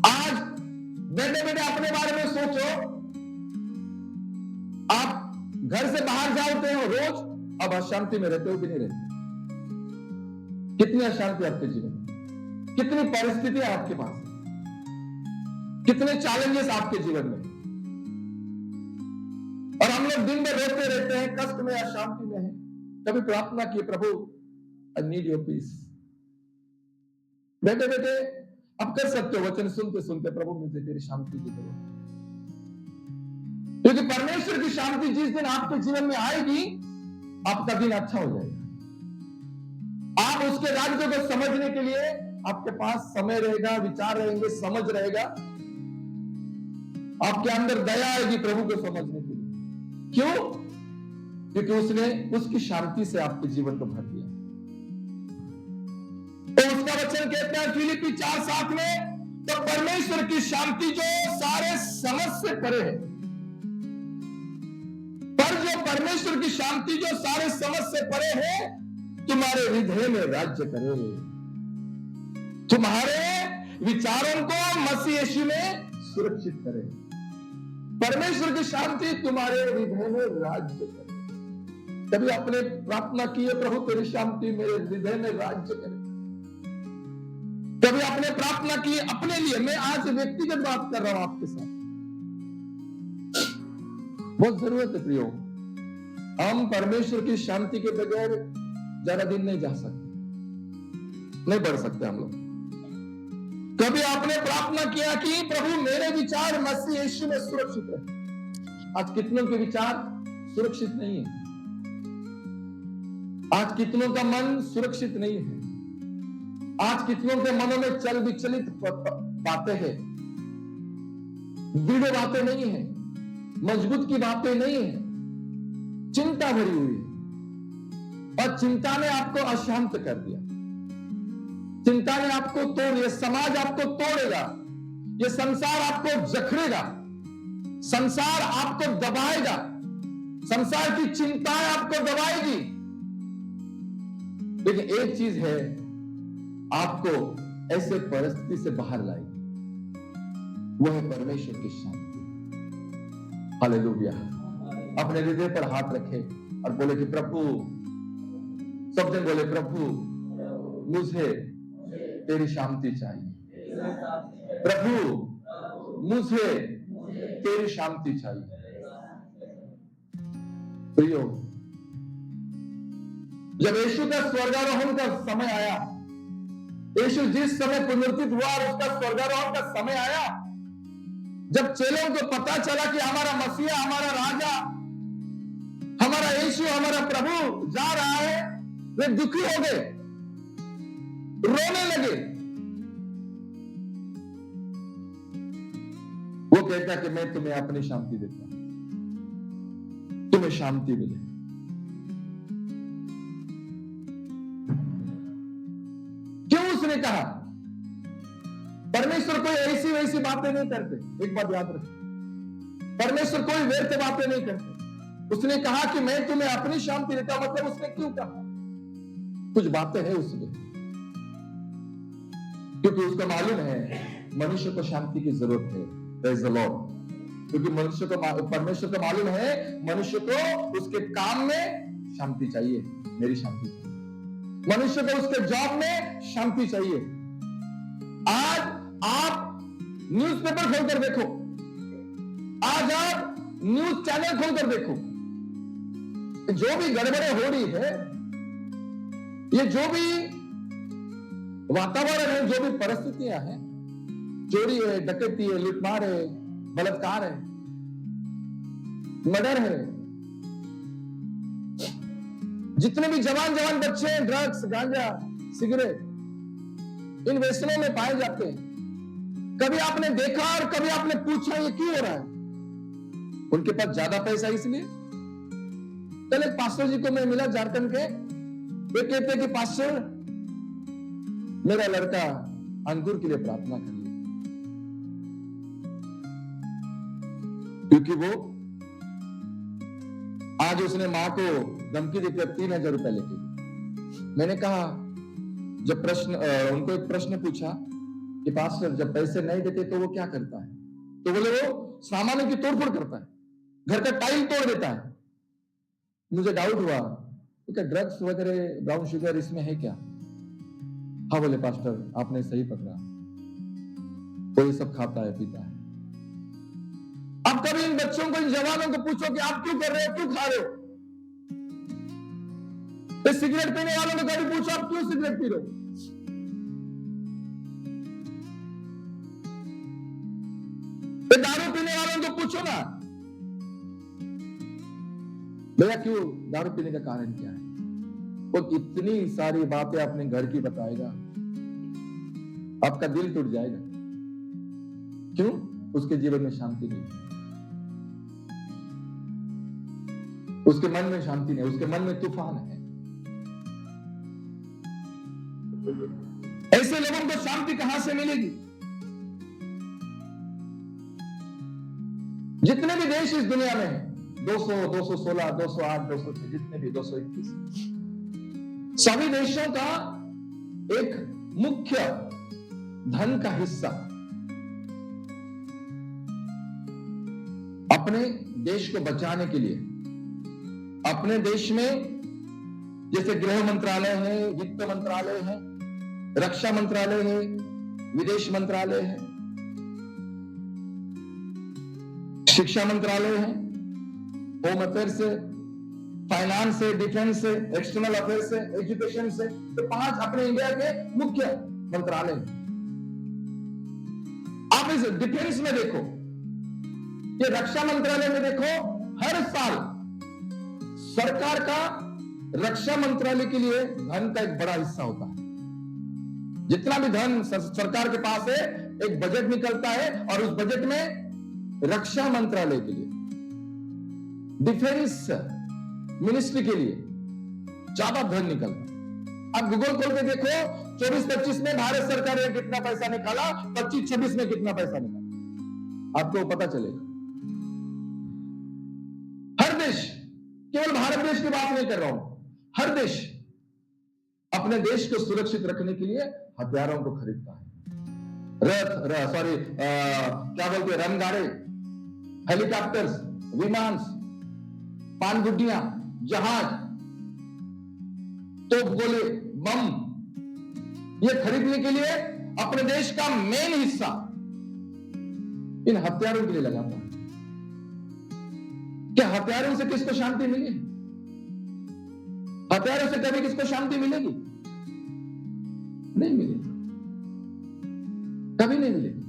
[SPEAKER 1] आज बेटे बेटे अपने बारे में सोचो। आप घर से बाहर जाते हो रोज, अब अशांति में रहते हो कि नहीं रहते? कितनी अशांति आपके जीवन में, कितनी परिस्थितियां आपके पास, कितने चैलेंजेस आपके जीवन में, और हम लोग दिन भर रोते रहते हैं, कष्ट में, अशांति में हैं। कभी प्रार्थना की, प्रभु आई नीड योर पीस? बेटे बेटे आप कर सकते हो वचन सुनते सुनते, प्रभु मुझे तेरी शांति की जरूरत। क्योंकि परमेश्वर की शांति जिस दिन आपके जीवन में आएगी, आपका दिन अच्छा हो जाएगा। आप उसके राज्य को समझने के लिए आपके पास समय रहेगा, विचार रहेंगे, समझ रहेगा। आपके अंदर दया आएगी प्रभु को समझने के लिए। क्यों? क्योंकि उसने उसकी शांति से आपके जीवन को भर दिया। तो उसका वचन कहता है फिलिप्पी 4:7 में, तो परमेश्वर की शांति जो सारे समझ से परे है, पर जो परमेश्वर की शांति जो सारे समझ से परे है, तुम्हारे हृदय में राज्य करे, तुम्हारे विचारों को मसीह यीशु में सुरक्षित करे। परमेश्वर की शांति तुम्हारे हृदय में राज्य करे। कभी आपने प्रार्थना की है, प्रभु तेरी शांति मेरे हृदय में राज्य करे? कभी आपने प्रार्थना की अपने लिए? मैं आज व्यक्तिगत बात कर रहा हूं आपके साथ। बहुत जरूरत है प्रियो, हम परमेश्वर की शांति के बगैर ज्यादा दिन नहीं जा सकते, नहीं बढ़ सकते हम लोग। कभी आपने प्रार्थना किया कि प्रभु मेरे विचार मसीह यीशु में सुरक्षित रहे? आज कितनों के विचार सुरक्षित नहीं है, आज कितनों का मन सुरक्षित नहीं है, आज कितनों के मनों में चल विचलित बातें हैं, दृढ़ बातें नहीं है, मजबूत की बातें नहीं है, चिंता भरी हुई है। और चिंता ने आपको अशांत कर दिया, चिंता ने आपको तोड़, ये समाज आपको तोड़ेगा, ये संसार आपको जकड़ेगा, संसार आपको दबाएगा, संसार की चिंताएं आपको दबाएगी। लेकिन एक चीज है, आपको ऐसे परिस्थिति से बाहर लाएगी, वो है परमेश्वर की शांति। हालेलुया। अपने हृदय पर हाथ रखे और बोले कि प्रभु, सब जन बोले, प्रभु मुझे तेरी शांति चाहिए, प्रभु मुझे तेरी शांति चाहिए। प्रियो, जब यीशु का स्वर्गारोहण का समय आया, यीशु जिस समय पुनरुत्थित हुआ और उसका स्वर्गारोहण का समय आया, जब चेलों को पता चला कि हमारा मसीहा, हमारा राजा, हमारा यीशु, हमारा प्रभु जा रहा है, वे दुखी हो गए, रोने लगे। वो कहता कि मैं तुम्हें अपनी शांति देता हूं, तुम्हें शांति मिले। क्यों उसने कहा? परमेश्वर कोई ऐसी वैसी बातें नहीं करते। एक बात याद रखें, परमेश्वर कोई व्यर्थ बातें नहीं करते। उसने कहा कि मैं तुम्हें अपनी शांति देता हूं, मतलब उसने क्यों कहा? कुछ बातें हैं उसमें, क्योंकि उसको मालूम है मनुष्य को शांति की जरूरत है। Praise the Lord। क्योंकि मनुष्य को, परमेश्वर को मालूम है मनुष्य को उसके काम में शांति चाहिए, मेरी शांति चाहिए। मनुष्य को उसके जॉब में शांति चाहिए। आज आप न्यूज़पेपर खोलकर देखो, आज आप न्यूज चैनल खोलकर देखो, जो भी गड़बड़े हो रही है, ये जो भी वातावरण है, जो भी परिस्थितियां हैं, चोरी है, डकैती है, लूटमार है, बलात्कार है, मर्डर है, जितने भी जवान बच्चे हैं, ड्रग्स, गांजा, सिगरेट इन व्यसनों में पाए जाते हैं। कभी आपने देखा और कभी आपने पूछा ये क्यों हो रहा है? उनके पास ज्यादा पैसा इसलिए। कल एक पास्टर जी को मैं मिला झारखंड के, वे कहते कि पास्टर, मेरा लड़का अंकुर के लिए प्रार्थना करिए, क्योंकि वो आज उसने मां को धमकी देकर 3,000 रुपए लेके गई। मैंने कहा, जब उनको एक प्रश्न पूछा कि पास्टर जब पैसे नहीं देते तो वो क्या करता है? तो बोले वो सामानों की तोड़फोड़ करता है, घर का टाइल तोड़ देता है। मुझे डाउट हुआ, क्या ड्रग्स वगैरह, ब्राउन शुगर इसमें है क्या? हाँ बोले पास्टर आपने सही पकड़ा, वो ये सब खाता है, पीता है। अब कभी इन बच्चों को, इन जवानों को पूछो कि आप क्यों कर रहे हो, क्यों खा रहे हो? तो सिगरेट पीने वालों को कभी पूछो आप क्यों सिगरेट पी रहे हो? तो दारू पीने वालों को पूछो ना, भैया क्यों दारू पीने का कारण क्या है? वो इतनी सारी बातें अपने घर की बताएगा, आपका दिल टूट जाएगा। क्यों? उसके जीवन में शांति नहीं, उसके मन में शांति नहीं, उसके मन में तूफान है। ऐसे लोगों को शांति कहां से मिलेगी? जितने भी देश इस दुनिया में हैं, 200, 216, 208, 206, जितने भी 221, सभी देशों का एक मुख्य धन का हिस्सा अपने देश को बचाने के लिए, अपने देश में जैसे गृह मंत्रालय है, वित्त मंत्रालय है, रक्षा मंत्रालय है, विदेश मंत्रालय है, शिक्षा मंत्रालय है, होम अफेयर्स है, फाइनेंस है, डिफेंस है, एक्सटर्नल अफेयर्स है, एजुकेशन से, तो 5 अपने इंडिया के मुख्य मंत्रालय। आप इस डिफेंस में देखो, ये रक्षा मंत्रालय में देखो, हर साल सरकार का रक्षा मंत्रालय के लिए धन का एक बड़ा हिस्सा होता है। जितना भी धन सरकार के पास है, एक बजट निकलता है और उस बजट में रक्षा मंत्रालय के लिए, डिफेंस मिनिस्ट्री के लिए ज्यादा धन निकलता है। अब गूगल खोल के देखो, 24-25 में भारत सरकार ने कितना पैसा निकाला, 25-26 में कितना पैसा निकाला, आपको पता चलेगा। हर देश, केवल भारत देश की बात नहीं कर रहा हूं, हर देश अपने देश को सुरक्षित रखने के लिए हथियारों को खरीदता है। क्या बोलते हैं, रणगाड़े, हेलीकॉप्टर्स, विमान, पानगुड्डियां, जहाज, तोप गोले, बम, ये खरीदने के लिए अपने देश का मेन हिस्सा इन हथियारों के लिए लगाता है। क्या हथियारों से किसको शांति मिली? हथियारों से कभी किसको शांति मिलेगी? नहीं मिलेगी, कभी नहीं मिलेगी।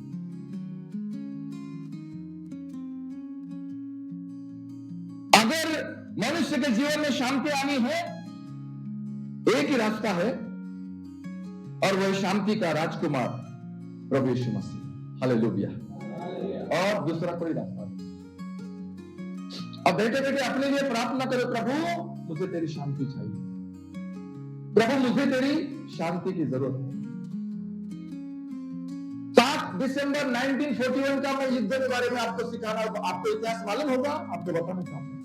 [SPEAKER 1] अगर मनुष्य के जीवन में शांति आनी है, एक ही रास्ता है, और वह शांति का राजकुमार प्रभु यीशु मसीह। हालेलुया। और दूसरा कोई रास्ता नहीं। अब बैठे बैठे अपने लिए प्रार्थना करो, प्रभु मुझे तेरी शांति चाहिए, प्रभु मुझे तेरी शांति की जरूरत है। 7 दिसंबर 1941 का मैं युद्ध के बारे में आपको सिखाना, आपको इतिहास मालूम होगा, आपको बताना चाहूंगा।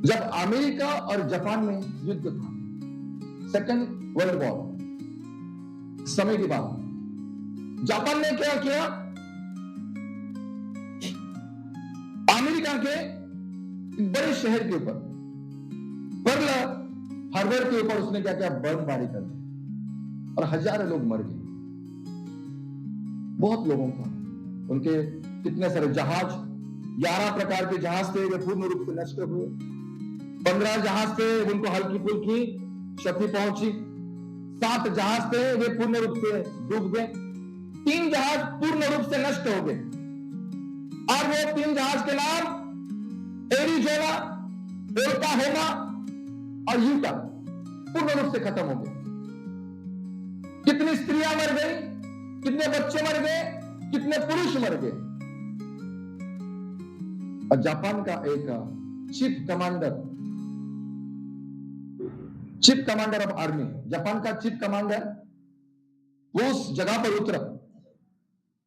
[SPEAKER 1] जब अमेरिका और जापान में युद्ध था, सेकेंड वर्ल्ड वॉर समय की बात, जापान ने क्या किया, अमेरिका के बड़े शहर के ऊपर, पर्ल हार्बर के ऊपर उसने क्या किया, बर्फबारी कर दी और हजारों लोग मर गए। बहुत लोगों का, उनके कितने सारे जहाज, 11 प्रकार के जहाज थे, वे पूर्ण रूप से नष्ट हुए। 15 जहाज थे, उनको हल्की फुल्की क्षति पहुंची। 7 जहाज थे, वे पूर्ण रूप से डूब गए। 3 जहाज पूर्ण रूप से नष्ट हो गए, और वो 3 जहाज के नाम एरिज़ोना, ओक्लाहोमा और यूटा पूर्ण रूप से खत्म हो गए। कितनी स्त्रियां मर गई, कितने बच्चे मर गए, कितने पुरुष मर गए। और जापान का एक chief commander of army, Japan का चीफ कमांडर, वो उस जगह पर उतरा,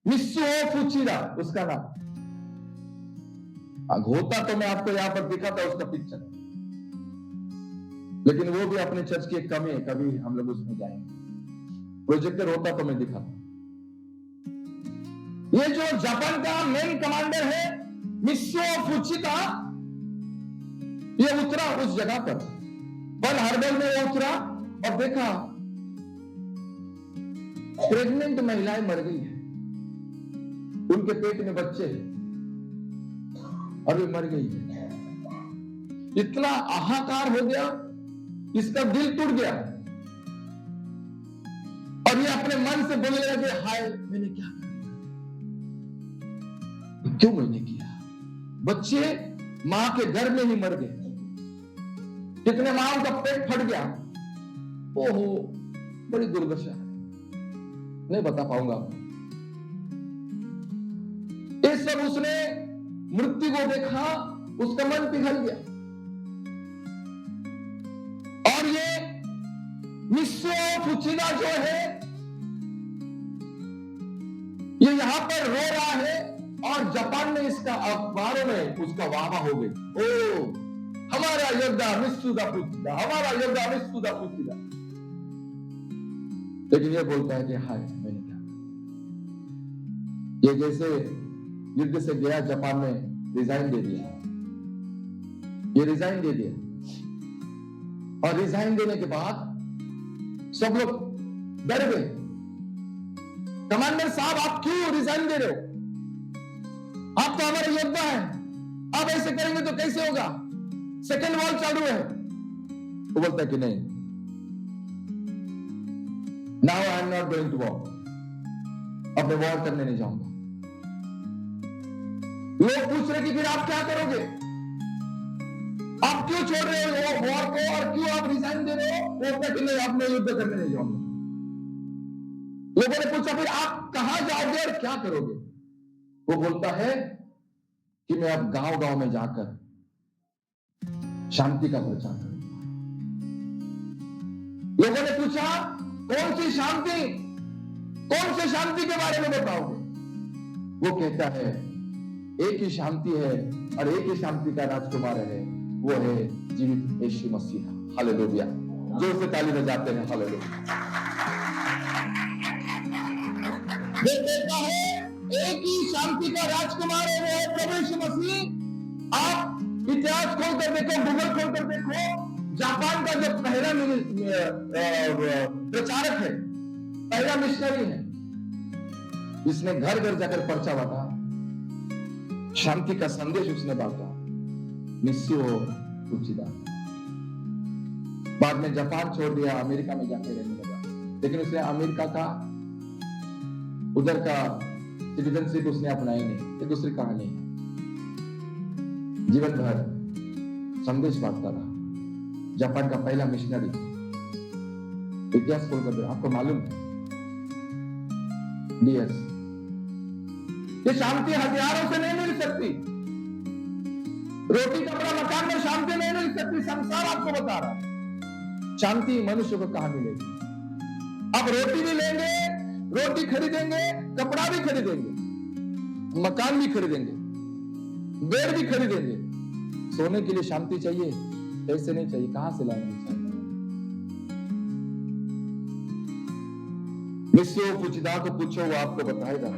[SPEAKER 1] मित्सुओ फुचिदा उसका नाम। होता तो मैं आपको यहां पर दिखा था उसका पिक्चर, लेकिन वो भी अपने चर्च की एक कमी है, कभी हम लोग उसमें जाएंगे। प्रोजेक्टर होता तो मैं दिखाता। ये जो जापान का मेन कमांडर है मित्सुओ फुचिदा, ये उतरा उस जगह पर, पर्ल हार्बर में वो उतरा और देखा प्रेग्नेंट महिलाएं मर गई है, उनके पेट में बच्चे हैं और वे मर गई है। इतना हाहाकार हो गया, इसका दिल टूट गया, और ये अपने मन से बोलने लगे, हाय मैंने क्या किया, क्यों मैंने किया। बच्चे मां के घर में ही मर गए, कितने मां का पेट फट गया। ओहो, बड़ी दुर्दशा है, नहीं बता पाऊंगा। ये सब उसने मृत्यु को देखा, उसका मन पिघल गया। और ये मित्सुओ फुचिदा जो है, ये यहां पर रो रहा है, और जापान में इसका अखबारों में उसका वाह हो गई, ओ हमारा योद्धा मित्सुदा फुचिदा, हमारा योद्धा मित्सुदा फुचिदा। लेकिन ये बोलता है कि हाय मैंने क्या। ये जैसे युद्ध से गया, जापान में रिजाइन दे दिया, ये रिजाइन दे दिया, और रिजाइन देने के बाद सब लोग डर गए। कमांडर साहब, आप क्यों रिजाइन दे रहे हो? आप तो हमारे योद्धा हैं, आप ऐसे करेंगे तो कैसे होगा, सेकेंड वॉर चालू है। वो बोलता है कि नहीं, now I am not going to war, अब मैं वॉर करने नहीं जाऊंगा। लोग पूछ रहे कि फिर आप क्या करोगे, आप क्यों छोड़ रहे हो वॉर को, और क्यों आप रिजाइन दे रहे हो? वो बोलता कि नहीं, अब मैं युद्ध करने नहीं जाऊंगा। लोगों ने पूछा फिर आप कहां जाओगे और क्या करोगे? वो बोलता है कि मैं अब गांव गांव में जाकर शांति का प्रचार करूंगा। लोगों ने पूछा कौन सी शांति, कौन से शांति के बारे में बताओगे? वो कहता है एक ही शांति है, और एक ही शांति का राजकुमार है, वो है जीवित यीशु मसीह। हालेलुया, जोर से ताली बजाते हैं। हालेलुया। कहता है एक ही शांति का राजकुमार है, वो है प्रभु यीशु मसीह। आप इतिहास खोलकर देखो, गूगल खोलकर देखो, जापान का जो पहला प्रचारक है, पहला मिशनरी है, इसने घर घर जाकर पर्चा बांटा, शांति का संदेश उसने बांटा, मित्सुओ फुचिदा। बाद में जापान छोड़ दिया, अमेरिका में जाके रहने लगा, लेकिन उसने अमेरिका का उधर का सिटीजनशिप उसने अपनाई नहीं। ये दूसरी कहानी है। जीवन भर संदेश बांटता रहा, जापान का पहला मिशनरी। इतिहास खोलकर दे, आपको मालूम है डीएस, ये शांति हथियारों से नहीं मिल सकती, रोटी कपड़ा मकान में शांति नहीं मिल सकती। संसार आपको बता रहा है शांति मनुष्य को कहां मिलेगी। आप रोटी भी लेंगे, रोटी खरीदेंगे, कपड़ा भी खरीदेंगे, मकान भी खरीदेंगे, बेड भी खरीदेंगे, सोने के लिए शांति चाहिए, पैसे नहीं चाहिए, कहां से लाएंगे शांति? मिस्यों पुचिदा को पूछो, वो आपको बताएगा।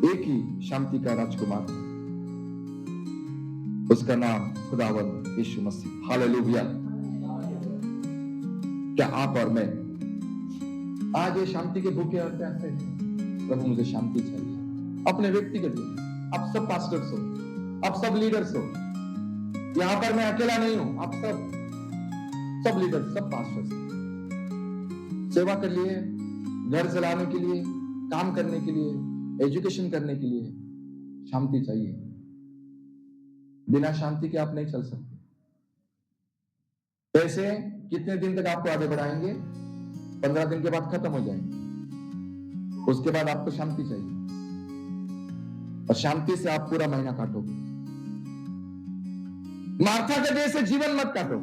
[SPEAKER 1] एक ही शांति का राजकुमार, उसका नाम खुदावंद यीशु मसीह। हालेलुया। क्या आप और मैं आज ये शांति के भूखे और प्यासे हैं? प्रभु मुझे शांति चाहिए। अपने व्यक्तिगत जीवन, आप सब पास्टर्स हो, आप सब लीडर्स हो, यहां पर मैं अकेला नहीं हूं, आप सब लीडर्स, सब पास्टर्स, सेवा के लिए, घर चलाने के लिए, काम करने के लिए, एजुकेशन करने के लिए शांति चाहिए। बिना शांति के आप नहीं चल सकते। पैसे कितने दिन तक आपको आगे बढ़ाएंगे? 15 दिन के बाद खत्म हो जाएंगे। उसके बाद आपको शांति चाहिए, और शांति से आप पूरा महीना काटोगे। मार्था के जैसे जीवन मत काटो।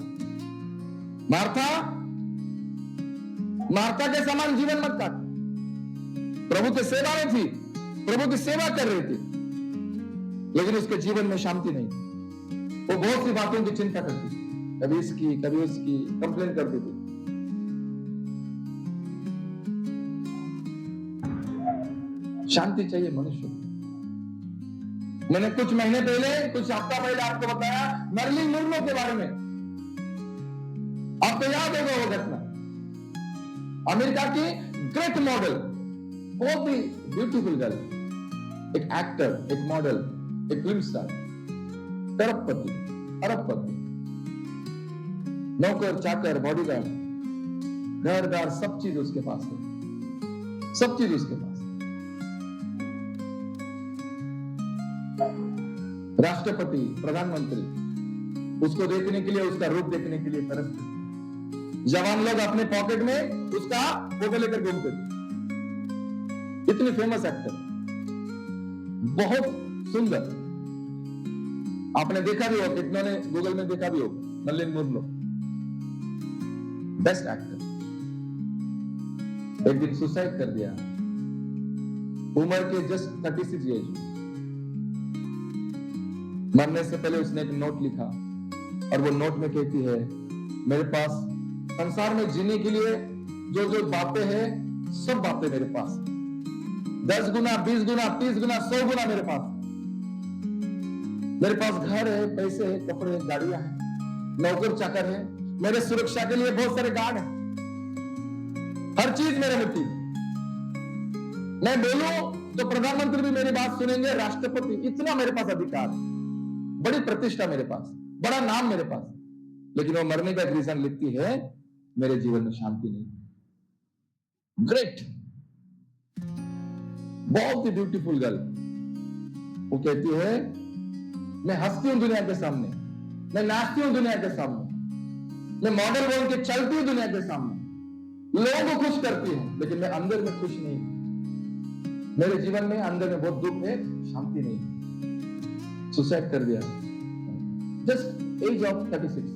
[SPEAKER 1] मार्था के समान जीवन मत काटो। प्रभु की सेवा में थी, प्रभु की सेवा कर रही थी, लेकिन उसके जीवन में शांति नहीं। वो बहुत सी बातों की चिंता करती थी, कभी इसकी कभी उसकी, कंप्लेन करती थी। शांति चाहिए मनुष्य को। मैंने कुछ महीने पहले, कुछ हफ्ता पहले आपको बताया मर्लिन मुर्नो के बारे में। आपको याद होगा वो घटना। अमेरिका की ग्रेट मॉडल, बहुत ही ब्यूटीफुल गर्ल, एक एक्टर, एक मॉडल, एक फिल्म स्टार, अरबपति, नौकर चाकर, बॉडीगार्ड, घर दार, सब चीज उसके पास है, सब चीज उसके पास। राष्ट्रपति, प्रधानमंत्री उसको देखने के लिए, उसका रूप देखने के लिए तरसते। जवान लोग अपने पॉकेट में उसका फोटो लेकर घूमते थे। इतनी फेमस एक्टर, बहुत सुंदर। आपने देखा भी होगा, कितनों ने गूगल में देखा भी होगा, मर्लिन मुर्नो, बेस्ट एक्टर। एक दिन सुसाइड कर दिया, उम्र के जस्ट 36 एज। मरने से पहले उसने एक नोट लिखा, और वो नोट में कहती है, मेरे पास संसार में जीने के लिए जो जो बातें हैं, सब बातें मेरे पास, 10 गुना, 20 गुना, 30 गुना, 100 गुना मेरे पास। मेरे पास घर है, पैसे है, कपड़े, गाड़ियां हैं, नौकर चाकर है, मेरे सुरक्षा के लिए बहुत सारे गार्ड हैं, हर चीज मेरे में थी। मैं बोलूं तो प्रधानमंत्री भी मेरी बात सुनेंगे, राष्ट्रपति, इतना मेरे पास अधिकार, बड़ी प्रतिष्ठा मेरे पास, बड़ा नाम मेरे पास, लेकिन वो मरने का एक रीजन लिखती है, मेरे जीवन में शांति नहीं। ग्रेट, बहुत ही ब्यूटीफुल गर्ल। वो कहती है, मैं हंसती हूं दुनिया के सामने, मैं नाचती हूं दुनिया के सामने, मैं मॉडल बन के चलती हूं दुनिया के सामने, लोगों को खुश करती हूं, लेकिन मैं अंदर में खुश नहीं। मेरे जीवन में अंदर में बहुत दुख है, शांति नहीं। सुसाइड कर दिया, जस्ट एज ऑफ 36।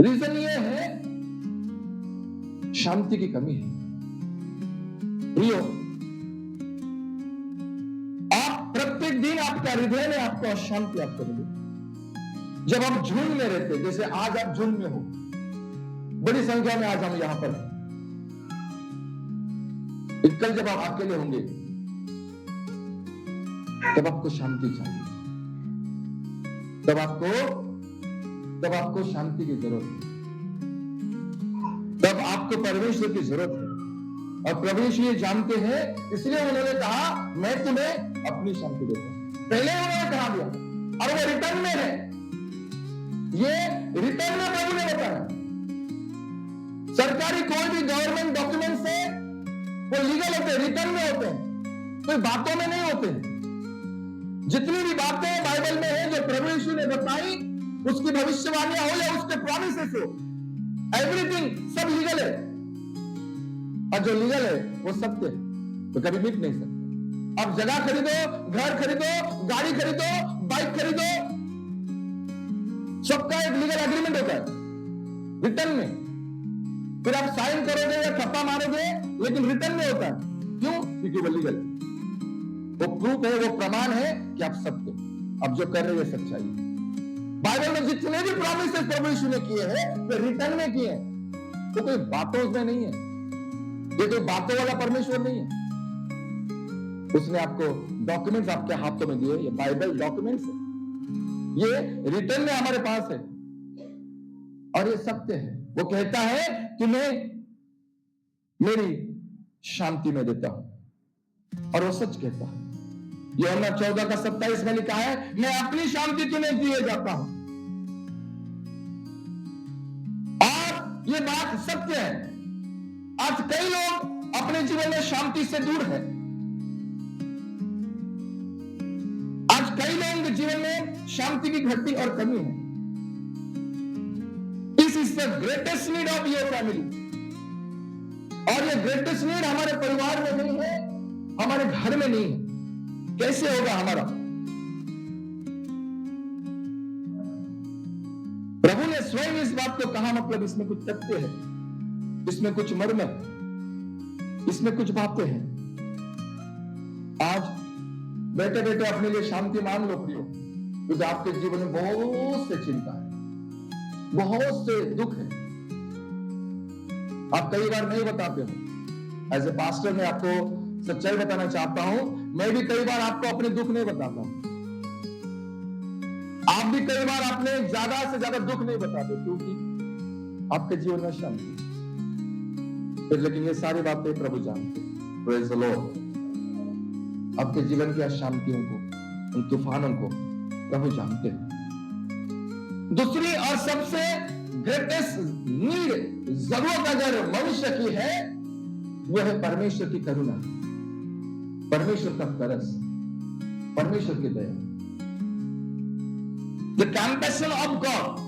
[SPEAKER 1] रीजन ये है, शांति की कमी है। प्रियो, आप प्रत्येक दिन आपका हृदय में आपको अशांति आपको मिलेगी। जब आप झुंड में रहते, जैसे आज आप झुंड में हो, बड़ी संख्या में आज हम यहां पर हैं, कल जब आप अकेले होंगे, तब आपको शांति चाहिए, तब आपको शांति की जरूरत है, तब आपको परमेश्वर की जरूरत है। और प्रभु यीशु ये जानते हैं, इसलिए उन्होंने कहा, मैं तुम्हें अपनी शांति देता हूं। पहले उन्होंने कहा दिया, और वो रिटर्न में है, ये रिटर्न में प्रभु ने बताया। सरकारी कोई भी गवर्नमेंट डॉक्यूमेंट से वो लीगल होते हैं, रिटर्न में होते हैं, कोई बातों में नहीं होते। जितनी भी बातें बाइबल में है जो प्रभु यीशु ने बताई, उसकी भविष्यवाणियां हो या उसके प्रॉमिसेस हो, एवरीथिंग सब लीगल है। और जो लीगल है वो सत्य है, तो कभी मिट नहीं सकता। अब जगह खरीदो, घर खरीदो, गाड़ी खरीदो, बाइक खरीदो, सबका एक लीगल एग्रीमेंट होता है रिटर्न में। फिर आप साइन करोगे या थप्पा मारोगे, लेकिन रिटर्न में होता है। क्यों? क्योंकि वो लीगल, वो प्रूफ है, वो प्रमाण है कि आप सत्य, अब जो कर रहे हैं सच्चाई। बाइबल में जितने भी प्रॉमिसेस प्रभु यीशु ने किए हैं वे रिटर्न में किए हैं, वो कोई बातों में नहीं है। ये कोई बातों वाला परमेश्वर नहीं है। उसने आपको डॉक्यूमेंट्स आपके हाथों में दिए, ये बाइबल डॉक्यूमेंट्स है, ये रिटर्न में हमारे पास है और ये सत्य है। वो कहता है कि मैं मेरी शांति में देता हूं, और वो सच कहता है। यूहन्ना 14:27 में लिखा है, मैं अपनी शांति तुम्हें दिए जाता हूं। और ये बात सत्य है। आज कई लोग अपने जीवन में शांति से दूर हैं। आज कई लोगों के जीवन में शांति की घटती और कमी है। This is the greatest need of your family. और ये ग्रेटेस्ट नीड हमारे परिवार में नहीं है, हमारे घर में नहीं है। कैसे होगा हमारा? प्रभु ने स्वयं इस बात को कहा, मतलब इसमें कुछ तथ्य है, इसमें कुछ मर्म है, इसमें कुछ बातें हैं। आज बैठे बैठे अपने लिए शांति मान लो प्रियो, क्योंकि आपके जीवन में बहुत से चिंता है, बहुत से दुख है। आप कई बार नहीं बताते हो। एज ए पास्टर मैं आपको सच्चाई बताना चाहता हूं, मैं भी कई बार आपको अपने दुख नहीं बताता हूं। आप भी कई बार अपने ज्यादा से ज्यादा दुख नहीं बताते, क्योंकि आपके जीवन में शांति फिर। लेकिन ये सारी बातें प्रभु जानते। Praise the Lord. आपके जीवन की अशांतियों को, उन तूफानों को प्रभु जानते हैं। दूसरी और सबसे ग्रेटेस्ट नीड, जरूरत अगर मनुष्य की है, वो है परमेश्वर की करुणा, परमेश्वर का तरस, परमेश्वर की दया। द कंपैशन ऑफ गॉड,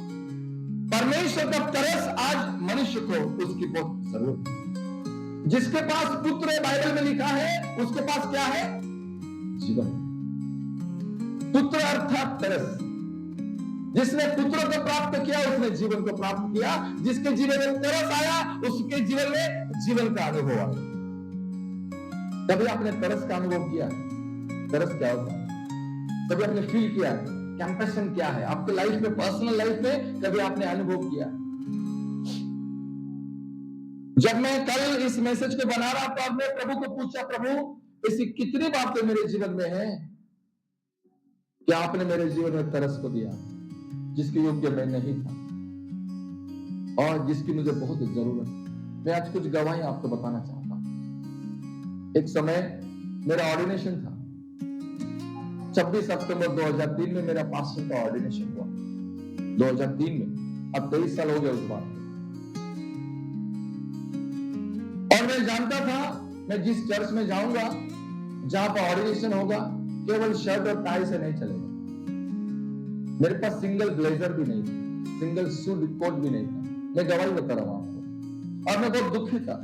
[SPEAKER 1] परमेश्वर का तरस आज मनुष्य को उसकी बहुत जरूरत है। जिसके पास पुत्र है, बाइबल में लिखा है, उसके पास क्या है? जीवन। पुत्र अर्थात तरस। जिसने पुत्र को प्राप्त किया उसने जीवन को प्राप्त किया। जिसके जीवन में तरस आया उसके जीवन में जीवन का अनुभव आया। कभी आपने तरस का अनुभव किया? तरस क्या होता है? कभी आपने फील किया? कंपैशन क्या है? आपके लाइफ में, पर्सनल लाइफ में कभी आपने अनुभव किया? जब मैं कल इस मैसेज को बना रहा था, मैं प्रभु को पूछा, प्रभु ऐसी कितनी बातें मेरे जीवन में हैं कि आपने मेरे जीवन में तरस को दिया, जिसके योग्य मैं नहीं था और जिसकी मुझे बहुत जरूरत है। मैं आज कुछ गवाही आपको बताना चाहता हूं। एक समय मेरा ऑर्डिनेशन था। 26 अक्टूबर 2003 में मेरा पास्टर का ऑर्डिनेशन हुआ। 2003 में, अब 23 साल हो गए उस बात। और मैं जानता था मैं जिस चर्च में जाऊंगा, जहां पर ऑर्डिनेशन होगा, केवल शर्ट और टाई से नहीं चलेगा। मेरे पास सिंगल ब्लेजर भी नहीं था, सिंगल सूट कोट भी नहीं था। मैं गवाही बता रहा हूं आपको। और मैं बहुत दुखी था।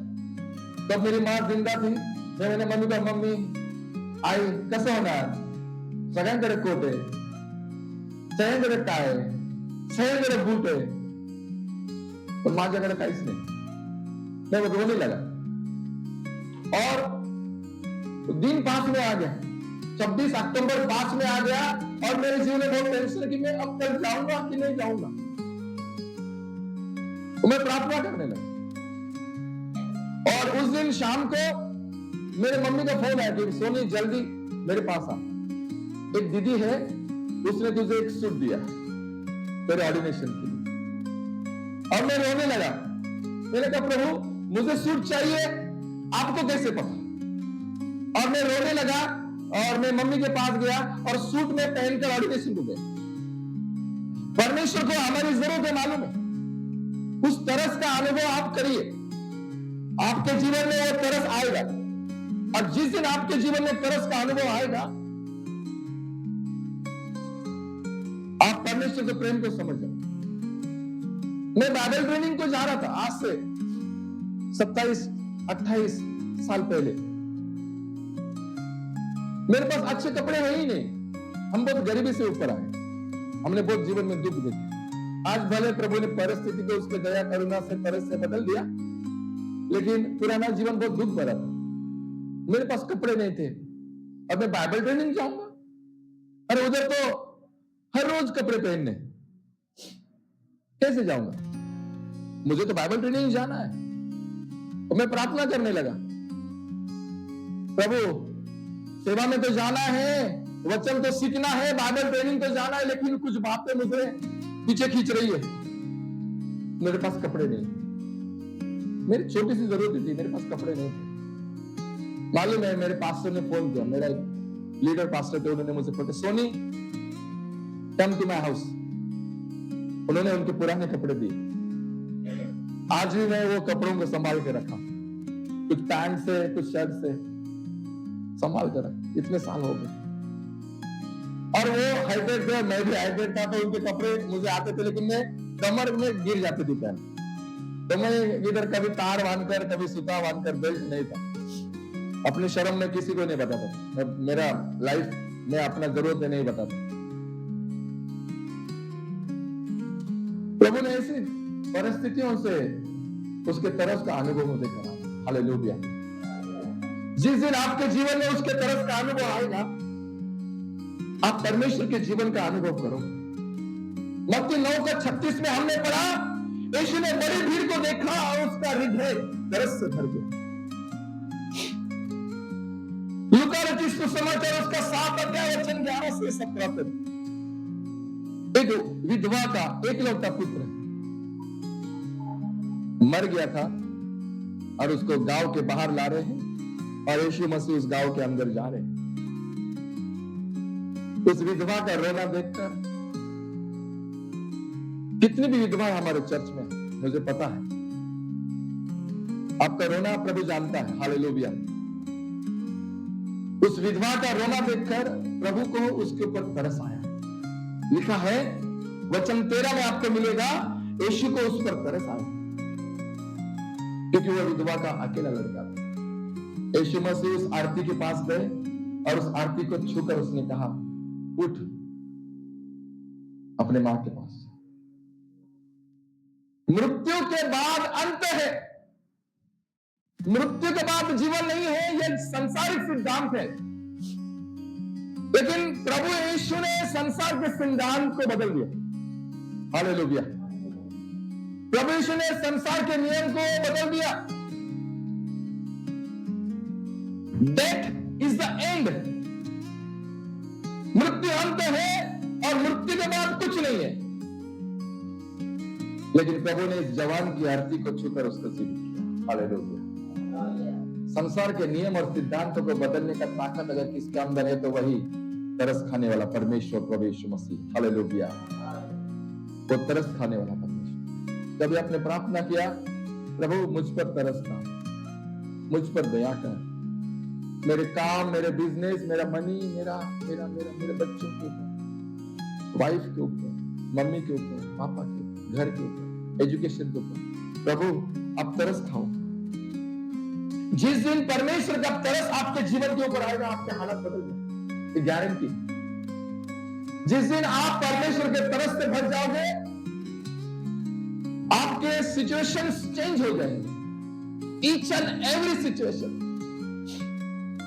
[SPEAKER 1] तब मेरी माँ जिंदा थी। मैंने मम्मी का, मम्मी आई कसं होणार, सगळ्यांकडे कोट आहे, सगळ्यांकडे टाय आहे, सगळ्यांकडे बूट आहे, पण माझ्याकडे काहीच नहीं। मैं वो रोने लगा और दिन पास में आ गया। 26 अक्टूबर पास में आ गया और मेरे जीवन में बहुत टेंशन कि मैं अब कल जाऊंगा कि नहीं जाऊंगा। तो मैं प्रार्थना करने लगा। और उस दिन शाम को मेरे मम्मी का फोन आया कि सोनी जल्दी मेरे पास आ, एक दीदी है, उसने तुझे एक सूट दिया तेरे ऑर्डिनेशन के लिए। और मैं रोने लगा। मैंने कहा प्रभु मुझे सूट चाहिए, आपको कैसे पता? और मैं रोने लगा और मैं मम्मी के पास गया और सूट में पहनकर ऑर्डिनेशन को गया। परमेश्वर को हमारी जरूरत है, मालूम है। उस तरस का अनुभव आप करिए, आपके जीवन में वो तरस आएगा। और जिस दिन आपके जीवन में तरस का अनुभव आएगा, आप परमेश्वर के प्रेम को समझ जाओ। मैं बाइबल ट्रेनिंग को जा रहा था आज से 27-28 साल पहले। मेरे पास अच्छे कपड़े है ही नहीं, हम बहुत गरीबी से ऊपर आए, हमने बहुत जीवन में दुख देखे। आज भले प्रभु ने परिस्थिति को उसके दया करुणा से तरस से बदल दिया, लेकिन पुराना जीवन बहुत दुख भरा था। मेरे पास कपड़े नहीं थे, अब मैं बाइबल ट्रेनिंग जाऊंगा, अरे उधर तो हर रोज कपड़े पहनने, कैसे जाऊंगा? मुझे तो बाइबल ट्रेनिंग जाना है। तो मैं प्रार्थना करने लगा, प्रभु सेवा में तो जाना है, वचन तो सीखना है, बाइबल ट्रेनिंग तो जाना है, लेकिन कुछ बातें मुझे पीछे खींच रही है। मेरे पास कपड़े नहीं, मेरी छोटी सी जरूरत थी, मेरे पास कपड़े नहीं थे। मालूम है, मेरे पास्टर ने फोन किया, मेरा लीडर पास्टर थे, उन्होंने मुझे बोला, Soni come to my house. उन्होंने उनके पुराने कपड़े दिए। आज भी मैं वो कपड़ों को संभाल के रखा, कुछ पैंट से कुछ शर्ट से संभाल कर रखा, इतने साल हो गए। और वो हाइटेड थे, मैं भी हाइटेड था, तो उनके कपड़े मुझे आते थे, लेकिन मैं कमर में गिर जाती थी पैंट। तो मैं इधर कभी तार बांधकर, कभी सूता बांधकर, बेल्ट नहीं था। अपनी शर्म में किसी को नहीं बताता, मेरा लाइफ में अपना जरूरत नहीं बताता। प्रभु ने ऐसी परिस्थितियों से उसके तरस का अनुभव मुझे करा। हालेलुया। जिस दिन आपके जीवन में उसके तरस का अनुभव आएगा, आप परमेश्वर के जीवन का अनुभव करो। मत्ती 9:36 में हमने पढ़ा, यीशु ने बड़ी भीड़ को देखा और उसका हृदय तरस से भर गया। लूका रचित सुसमाचार उसका 7 अध्याय वचन 11 से 17 तक। एक विधवा का एकलौता पुत्र मर गया था और उसको गांव के बाहर ला रहे हैं, और यीशु मसीह उस गांव के अंदर जा रहे हैं। उस विधवा का रोना देखकर, कितनी भी विधवा है हमारे चर्च में, मुझे पता है, आपका रोना प्रभु जानता है। हालेलुया। उस विधवा का रोना देखकर प्रभु को उसके ऊपर तरस आया। लिखा है वचन 13 में आपको मिलेगा, यीशु को उस पर तरस आया, क्योंकि वह विधवा का अकेला लड़का था। यीशु मसीह उस आरती के पास गए और उस आरती को छूकर उसने कहा, उठ अपने मां के पास। मृत्यु के बाद अंत है, मृत्यु के बाद जीवन नहीं है, यह संसारिक सिद्धांत है। लेकिन प्रभु यीशु ने संसार के सिद्धांत को बदल दिया। हालेलुया। प्रभु यीशु ने संसार के नियम को बदल दिया। डेथ इज द एंड, मृत्यु अंत है और मृत्यु के बाद कुछ नहीं है। लेकिन प्रभु ने इस जवान की आरती को छूकर उसको जीवित किया। हालेलुया। संसार के नियम और सिद्धांतों को बदलने का ताकत अगर किसके अंदर है, तो वही तरस खाने वाला परमेश्वर प्रभु यीशु मसीह। हालेलुया। वो तरस खाने वाला परमेश्वर। कभी आपने प्रार्थना किया, प्रभु मुझ पर तरस खा, मुझ पर दया कर, मेरे काम, मेरे बिजनेस, मेरा मनी, मेरे बच्चों के ऊपर, वाइफ के ऊपर, मम्मी के ऊपर, पापा के ऊपर, घर के ऊपर, एजुकेशन के ऊपर, प्रभु आप तरस खाओ। जिस दिन परमेश्वर का तरस आपके जीवन के ऊपर आएगा, आपके हालत बदल जाएंगे, गारंटी। जिस दिन आप परमेश्वर के तरस से भर जाओगे, आपके सिचुएशंस चेंज हो जाएंगे। Each and every situation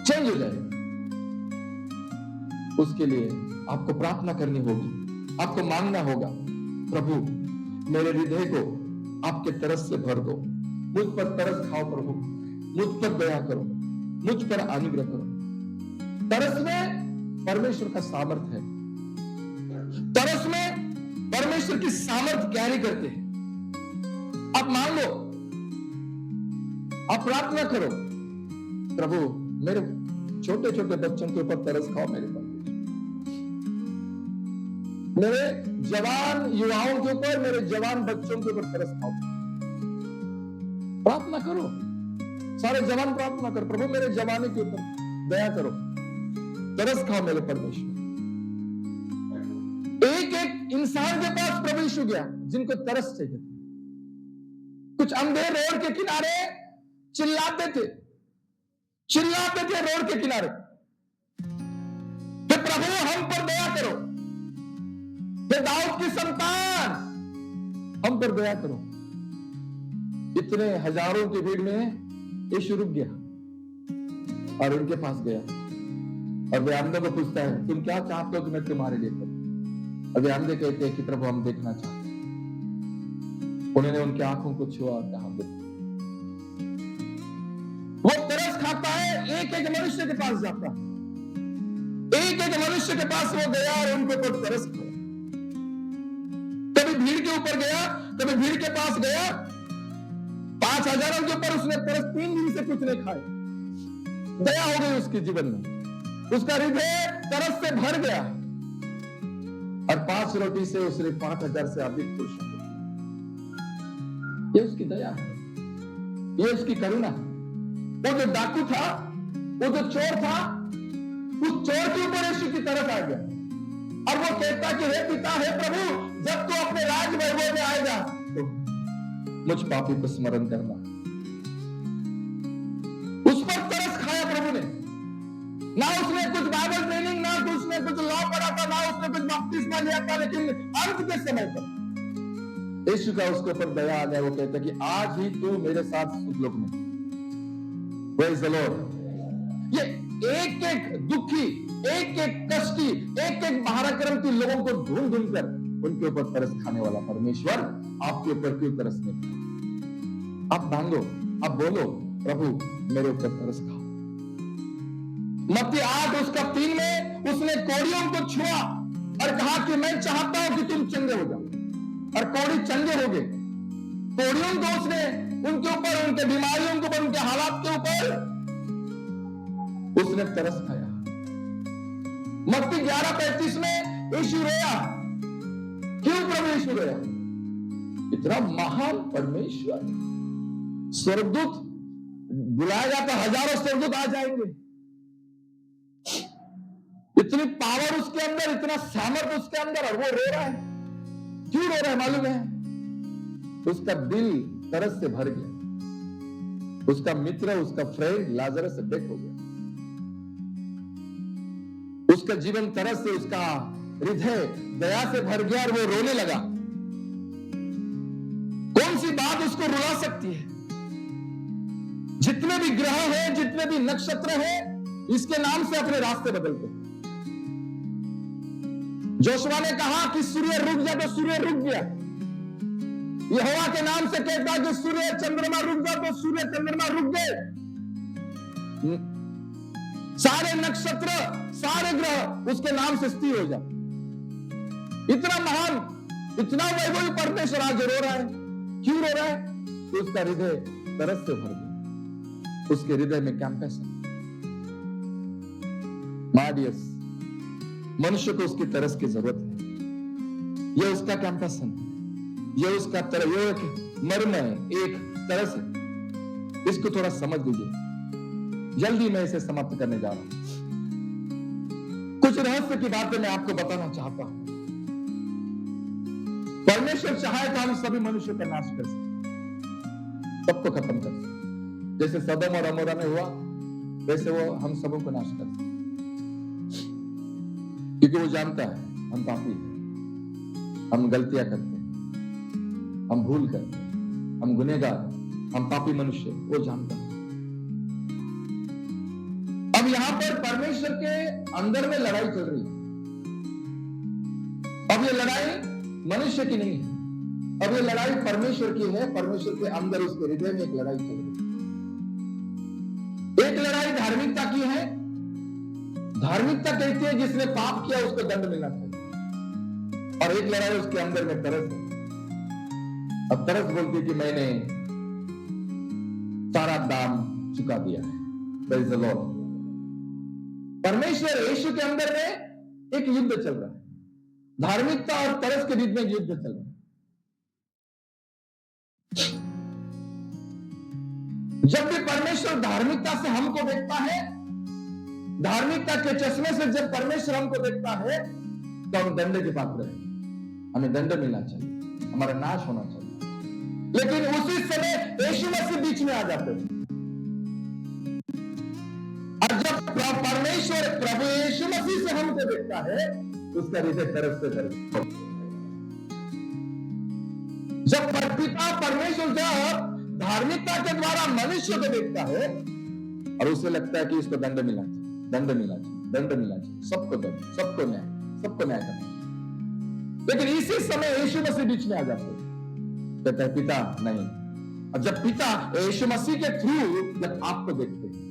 [SPEAKER 1] change हो जाएगी। उसके लिए आपको प्रार्थना करनी होगी, आपको मांगना होगा, प्रभु मेरे हृदय को आपके तरस से भर दो, मुझ पर तरस खाओ प्रभु, मुझ पर दया करो, मुझ पर अनुग्रह करो। तरस में परमेश्वर का सामर्थ्य है। तरस में परमेश्वर की सामर्थ्य कैरी करते हैं। आप मांगो, आप प्रार्थना करो, प्रभु मेरे छोटे छोटे बच्चों के ऊपर तरस खाओ, मेरे पर मेरे जवान युवाओं के ऊपर, मेरे जवान बच्चों के ऊपर तरस खाओ। प्रार्थना करो, सारे जवान प्रार्थना करो, प्रभु मेरे जवानी के ऊपर दया करो, तरस खाओ मेरे परमेश्वर। एक एक इंसान के पास प्रभु यीशु गया जिनको तरस चाहिए। कुछ अंधे रोड के किनारे चिल्लाते थे रोड के किनारे कि प्रभु हम पर दया करो, हे दाऊद की संतान हम पर दया करो। इतने हजारों की भीड़ में यीशु रुक गया और उनके पास गया और वे अंधे को पूछता है, तुम क्या चाहते हो कि मैं तुम्हारे लिए करूं? और वे अंधे कहते हैं कि प्रभु हम देखना चाहते हैं। उन्होंने उनकी आंखों को छुआ और कहा, वो तरस खाता है, एक एक मनुष्य के पास जाता है, एक एक मनुष्य के पास वो गया और उनके ऊपर तरस खाया। कभी भीड़ के ऊपर गया, कभी भीड़ के पास गया, 5,000 के ऊपर उसने तरस, 3 दिन से कुछ नहीं खाए, दया हो गई उसके जीवन में, उसका हृदय तरस से भर गया और 5 रोटी से उसने 5,000 से अधिक पुरुषों को, ये उसकी दया है, ये उसकी करुणा। वो जो डाकू था, वो जो चोर था, उस चोर के ऊपर यीशु की तरफ आ गया और वो कहता कि हे पिता, हे प्रभु, जब तू अपने राज वैभव में आएगा तो मुझ पापी को स्मरण करना। उस पर तरस खाया प्रभु ने। ना उसने कुछ बाइबल ट्रेनिंग, ना उसने कुछ लॉ पढ़ा था, ना उसने कुछ बपतिस्मा लिया था, लेकिन अंत के समय पर यीशु का उसके ऊपर दया आ गया। वो कहता कि आज ही तू मेरे साथ सुखलोक में। Praise the Lord. ये एक एक दुखी, एक एक कष्टी, एक एक महाराक्रमती लोगों को ढूंढ ढूंढ कर उनके ऊपर तरस खाने वाला परमेश्वर आपके ऊपर क्यों तरस नहीं खाए? आप मांगो, आप बोलो, प्रभु मेरे ऊपर तरस खाओ। मत्ती 8:3 में उसने कोड़ियों को छुआ और कहा कि मैं चाहता हूं कि तुम चंगे हो जाओ, और कोड़ी चंगे हो गए। कोड़ियों को उसने उनके ऊपर, उनके बीमारियों के ऊपर, उनके हालात के ऊपर उसने तरस खाया। मत्ती 11:35 में यीशु रोया। क्यों प्रभु यीशु रोया? इतना महान परमेश्वर, स्वर्गदूत बुलाया जाता, हजारों स्वर्गदूत आ जाएंगे, इतनी पावर उसके अंदर, इतना सामर्थ्य उसके अंदर, और वो रो रहा है। क्यों रो रहा है मालूम है? उसका दिल तरस से भर गया। उसका मित्र, उसका फ्रेंड लाजरस डेथ हो गया। उसका जीवन तरस से, उसका हृदय दया से भर गया और वो रोने लगा। कौन सी बात उसको रुला सकती है? जितने भी ग्रह हैं, जितने भी नक्षत्र हैं, इसके नाम से अपने रास्ते बदलते। जोशुआ ने कहा कि सूर्य रुक जा, तो सूर्य रुक गया। यहोवा के नाम से कहता कि सूर्य चंद्रमा रुक जा, तो सूर्य चंद्रमा रुक गए। सारे नक्षत्र, सारे ग्रह उसके नाम से स्थिर हो जाए। इतना महान, इतना वैभवी परमेश्वर आज रो रहा है। क्यों रो रहा है? कि उसका हृदय तरस से भर गया। उसके हृदय में कंपैशन, माडियस, मनुष्य को उसकी तरस की जरूरत है। यह उसका कंपैशन, यह उसका तरस, यह एक मर्म है, एक तरस है। इसको थोड़ा समझ लीजिए। जल्दी मैं इसे समाप्त करने जा रहा हूं। कुछ रहस्य की बातें मैं आपको बताना चाहता हूं। परमेश्वर चाहे तो हम सभी मनुष्य का नाश कर सकते, सबको खत्म कर सकते। जैसे सदम और अमोरा में हुआ, वैसे वो हम सबों को नाश कर सकते, क्योंकि वो जानता है हम पापी हैं, हम गलतियां करते हैं, हम भूल करते हैं, हम गुनहगार, हम पापी मनुष्य, वो जानता है। अब यहां पर परमेश्वर के अंदर में लड़ाई चल रही है। अब ये लड़ाई मनुष्य की नहीं है, अब ये लड़ाई परमेश्वर की है। परमेश्वर के अंदर, उसके हृदय में एक लड़ाई चल रही है। एक लड़ाई धार्मिकता की है। धार्मिकता कहती है जिसने पाप किया उसको दंड मिलना चाहिए, और एक लड़ाई उसके अंदर में तरस है। अब तरस बोलती है कि मैंने सारा दाम चुका दिया है। Praise the Lord. परमेश्वर यीशु के अंदर में एक युद्ध चल रहा है। धार्मिकता और तरस के बीच में युद्ध चल रहा है। जब भी परमेश्वर धार्मिकता से हमको देखता है, धार्मिकता के चश्मे से जब परमेश्वर हमको देखता है, तो हम दंड के पात्र हैं, हमें दंड मिलना चाहिए, हमारा नाश होना चाहिए। लेकिन उसी समय यीशु मसीह बीच में आ जाते हैं, और जब परमेश्वर प्रभु यीशु मसीह से हमको देखता है, तो उसका हृदय तरफ से तरफ। जब पिता परमेश्वर जब धार्मिकता के द्वारा मनुष्य को देखता है, और उसे लगता है कि इसको दंड मिलना चाहिए, दंड मिलना चाहिए, दंड मिलना चाहिए, सबको दंड, सबको न्याय करना। लेकिन इसी समय यीशु मसीह बीच में आ जाते हैं, कहता है पिता नहीं। और जब पिता यीशु मसीह के थ्रू जब आपको देखते हैं,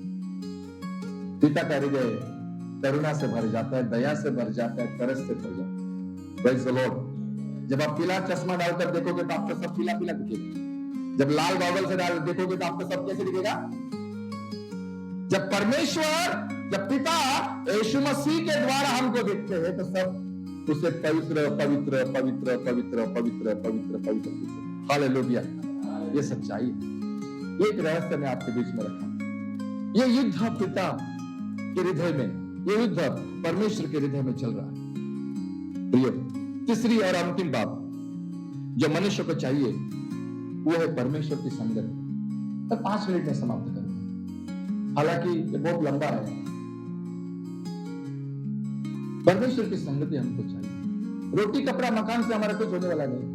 [SPEAKER 1] पिता का हृदय करुणा से भर जाता है, दया से भर जाता है, तरस से भर जाता है। Praise the Lord. जब आप पीला चश्मा डालकर देखोगे तो आपको सब पीला पीला दिखेगा। जब लाल गॉगल से डाल देखोगे तो आपको सब कैसे दिखेगा? जब परमेश्वर, जब पिता यीशु मसीह के द्वारा हमको देखते हैं, तो सब उसे पवित्र पवित्र पवित्र पवित्र पवित्र पवित्र पवित्र। हालेलुया। ये सच्चाई है। ये एक रहस्य मैं आपके बीच में रखा। ये युद्ध पिता के हृदय में, ये युद्ध परमेश्वर के हृदय में चल रहा है। प्रियो, तीसरी और अंतिम बात जो मनुष्य को चाहिए, वो है परमेश्वर की संगत। मैं 5 मिनट में समाप्त करूंगा, हालांकि ये बहुत लंबा है। परमेश्वर की संगति हमको चाहिए। रोटी कपड़ा मकान से हमारा कुछ होने वाला नहीं।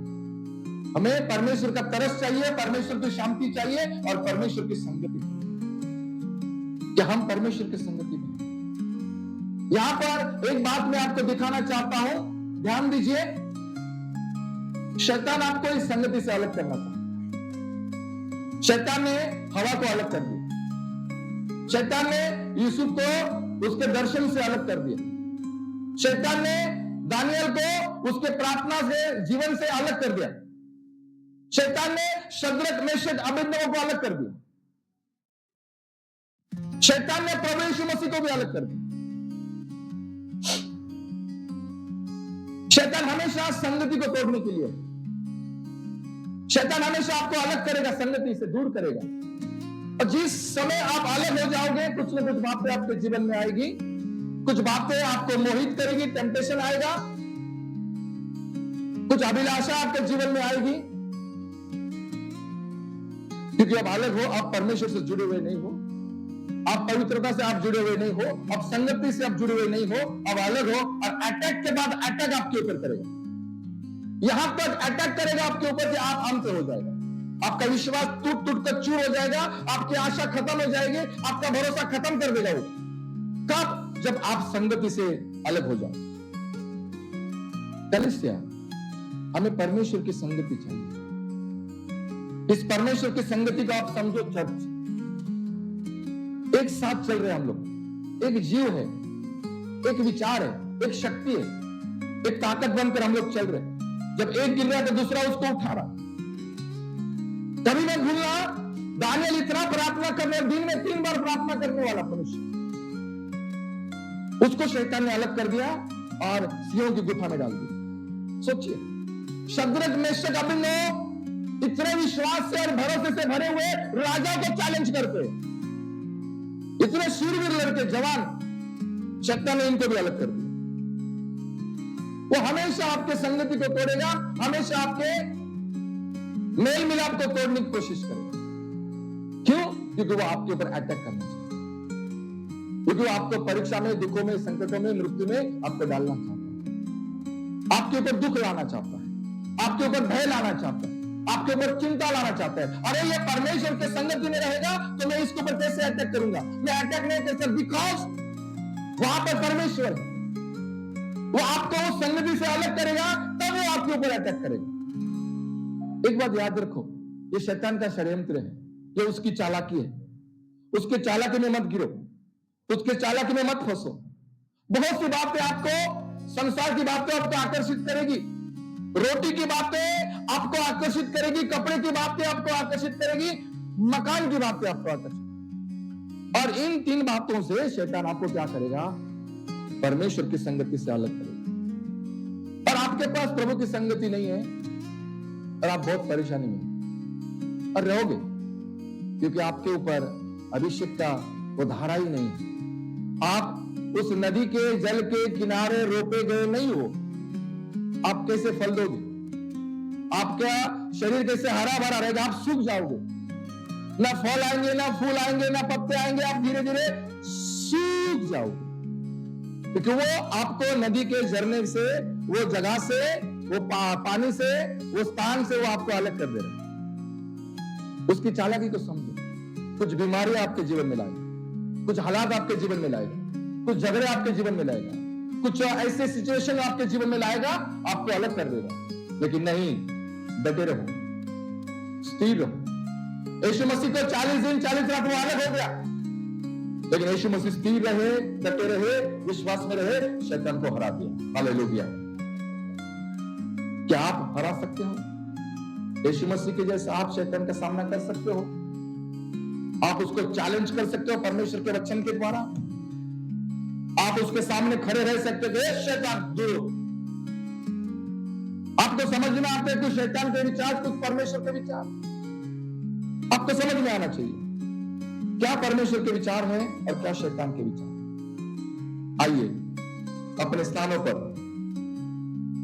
[SPEAKER 1] हमें परमेश्वर का तरस चाहिए, परमेश्वर की शांति चाहिए, और परमेश्वर की संगति चाहिए। क्या हम परमेश्वर की संगति में? यहां पर एक बात मैं आपको दिखाना चाहता हूं, ध्यान दीजिए। शैतान आपको इस संगति से अलग करना चाहता है। शैतान ने हवा को अलग कर दिया। शैतान ने यूसुफ को उसके दर्शन से अलग कर दिया। शैतान ने दानियल को उसके प्रार्थना से, जीवन से अलग कर दिया। शैतान ने शद्रक मेशक अबेदनगो को अलग कर दिया। शैतान ने प्रभु यीशु मसीह को भी अलग कर दिया। शैतान हमेशा संगति को तोड़ने के लिए, शैतान हमेशा आपको अलग करेगा, संगति से दूर करेगा। और जिस समय आप अलग हो जाओगे, कुछ न कुछ बातें आपके जीवन में आएगी, कुछ बातें आपको मोहित करेगी, टेम्पटेशन आएगा, कुछ अभिलाषा आपके जीवन में आएगी, क्योंकि अब अलग हो, आप परमेश्वर से जुड़े हुए नहीं हो, आप पवित्रता से आप जुड़े हुए नहीं हो, अब संगति से आप जुड़े हुए नहीं हो, अब अलग हो। और अटैक के बाद अटैक आपके ऊपर करेगा, यहां तक अटैक करेगा आपके ऊपर कि आप अंत हो जाएगा, आपका विश्वास टूट टूट कर चूर हो जाएगा, आपकी आशा खत्म हो जाएगी, आपका भरोसा खत्म कर देगा वो। कब? जब आप संगति से अलग हो जाओ। कलीसिया, हमें परमेश्वर की संगति चाहिए। इस परमेश्वर की संगति को आप समझो, चर्च एक साथ चल रहे हैं हम लोग, एक जीव है, एक विचार है, एक शक्ति है, एक ताकत बनकर हम लोग चल रहे हैं। जब एक गिर रहा तो दूसरा उसको उठा रहा। कभी मैं भूलना, दानियल इतना प्रार्थना करने, दिन में 3 बार प्रार्थना करने वाला मनुष्य, उसको शैतान ने अलग कर दिया और सिंहों की गुफा में डाल दिया। सोचिए, शद्रक मेशक अबेदनगो इतने विश्वास से और भरोसे से भरे हुए राजा को चैलेंज करते, इतने शूरवीर लड़के, जवान, शैतान ने इनको भी अलग कर दिया। वो हमेशा आपके संगति को तोड़ेगा, हमेशा आपके मेल मिलाप को तोड़ने की कोशिश करेगा। क्यों? क्योंकि वो आपके ऊपर अटैक करना चाहता है, क्योंकि वो आपको परीक्षा में, दुखों में, संकटों में, मृत्यु में आपको डालना चाहता है, आपके ऊपर दुख लाना चाहता है, आपके ऊपर भय लाना चाहता है, आपके ऊपर चिंता लाना चाहता है। अरे ये परमेश्वर के संगति में रहेगा तो मैं इसके ऊपर कैसे अटैक करूंगा? मैं अटैक नहीं कर सकता, बिकॉज वहां पर परमेश्वर है, वो आपको उस संगति से अलग करेगा, तब वो आपके ऊपर अटैक करेगा। एक बात याद रखो, ये शैतान का षड्यंत्र है, ये उसकी चालाकी है। उसके चालाकी में मत गिरो, उसके चालाकी में मत फंसो। बहुत सी बातें आपको, संसार की बातें आपको आकर्षित करेगी, रोटी की बातें आपको आकर्षित करेगी, कपड़े की बातें आपको आकर्षित करेगी, मकान की बातें आपको आकर्षित। और इन 3 बातों से शैतान आपको क्या करेगा? परमेश्वर की संगति से अलग करेगा। और आपके पास प्रभु की संगति नहीं है और आप बहुत परेशानी में और रहोगे, क्योंकि आपके ऊपर अभिषेक का वो धारा ही नहीं है। आप उस नदी के जल के किनारे रोपे गए नहीं हो। आप कैसे फल दोगे? आपका शरीर कैसे हरा भरा रहेगा? आप सूख जाओगे, ना फल आएंगे, ना फूल आएंगे, ना पत्ते आएंगे, आप धीरे धीरे सूख जाओगे, क्योंकि वो आपको नदी के झरने से, वो जगह से, वो पानी से, वो स्थान से वो आपको अलग कर दे रहा है। उसकी चालाकी को समझो। कुछ बीमारी आपके जीवन में लाएगा, कुछ हालात आपके जीवन में लाएगा, कुछ झगड़े आपके जीवन में लाएगा, कुछ ऐसे सिचुएशन आपके जीवन में लाएगा, आपको अलग कर देगा। लेकिन नहीं, डटे रहो, स्थिर रहो। यीशु मसीह को 40 दिन 40 रात वो अलग हो गया, लेकिन यीशु मसीह स्थिर रहे, डटे रहे, विश्वास में रहे, शैतान को हरा दिया। हालेलुया। क्या आप हरा सकते हो? यीशु मसीह के जैसे आप शैतान का सामना कर सकते हो? आप उसको चैलेंज कर सकते हो परमेश्वर के वचन के द्वारा? आप उसके सामने खड़े रह सकते हो, शैतान दूर। आपको समझ में आते हैं कुछ शैतान के विचार, कुछ परमेश्वर के विचार। आपको समझ में आना चाहिए क्या परमेश्वर के विचार हैं और क्या शैतान के विचार। आइए अपने स्थानों पर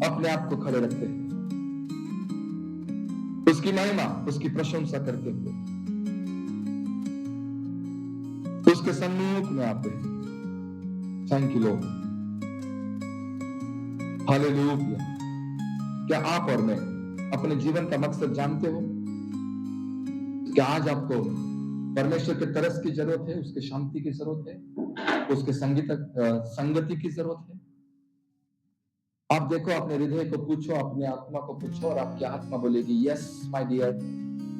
[SPEAKER 1] अपने आप को खड़े रखते हैं, उसकी महिमा, उसकी प्रशंसा करते हुए उसके सम्मुख में आते हैं। Thank you Lord, hallelujah. क्या आप और मैं अपने जीवन का मकसद जानते हो? क्या आज आपको परमेश्वर के तरस की जरूरत है, उसके शांति की जरूरत है, उसके संगति की जरूरत है? आप देखो, अपने हृदय को पूछो, अपने आत्मा को पूछो, और आपकी आत्मा बोलेगी यस माय डियर,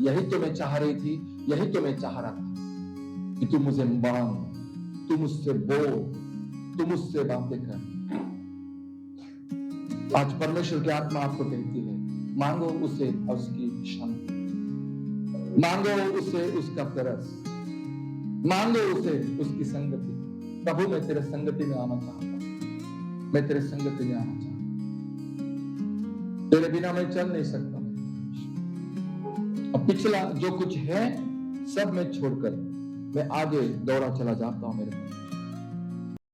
[SPEAKER 1] यही तो मैं चाह रही थी, यही तो मैं चाह रहा था कि तू मुझे मांग, तू मुझसे बोल, तू मुझसे बातें कर। आज परमेश्वर की आत्मा आपको कहती है, मांगो उसे उसकी शांति, मांगो उसे उसका तरस, मांगो उसे उसकी संगति। प्रभु मैं तेरे संगति में आना चाहता हूं, मैं तेरे संगति में आना चाहता हूं, तेरे बिना मैं चल नहीं सकता। अब पिछला जो कुछ है सब मैं छोड़कर मैं आगे दौड़ा चला जाता हूं मेरे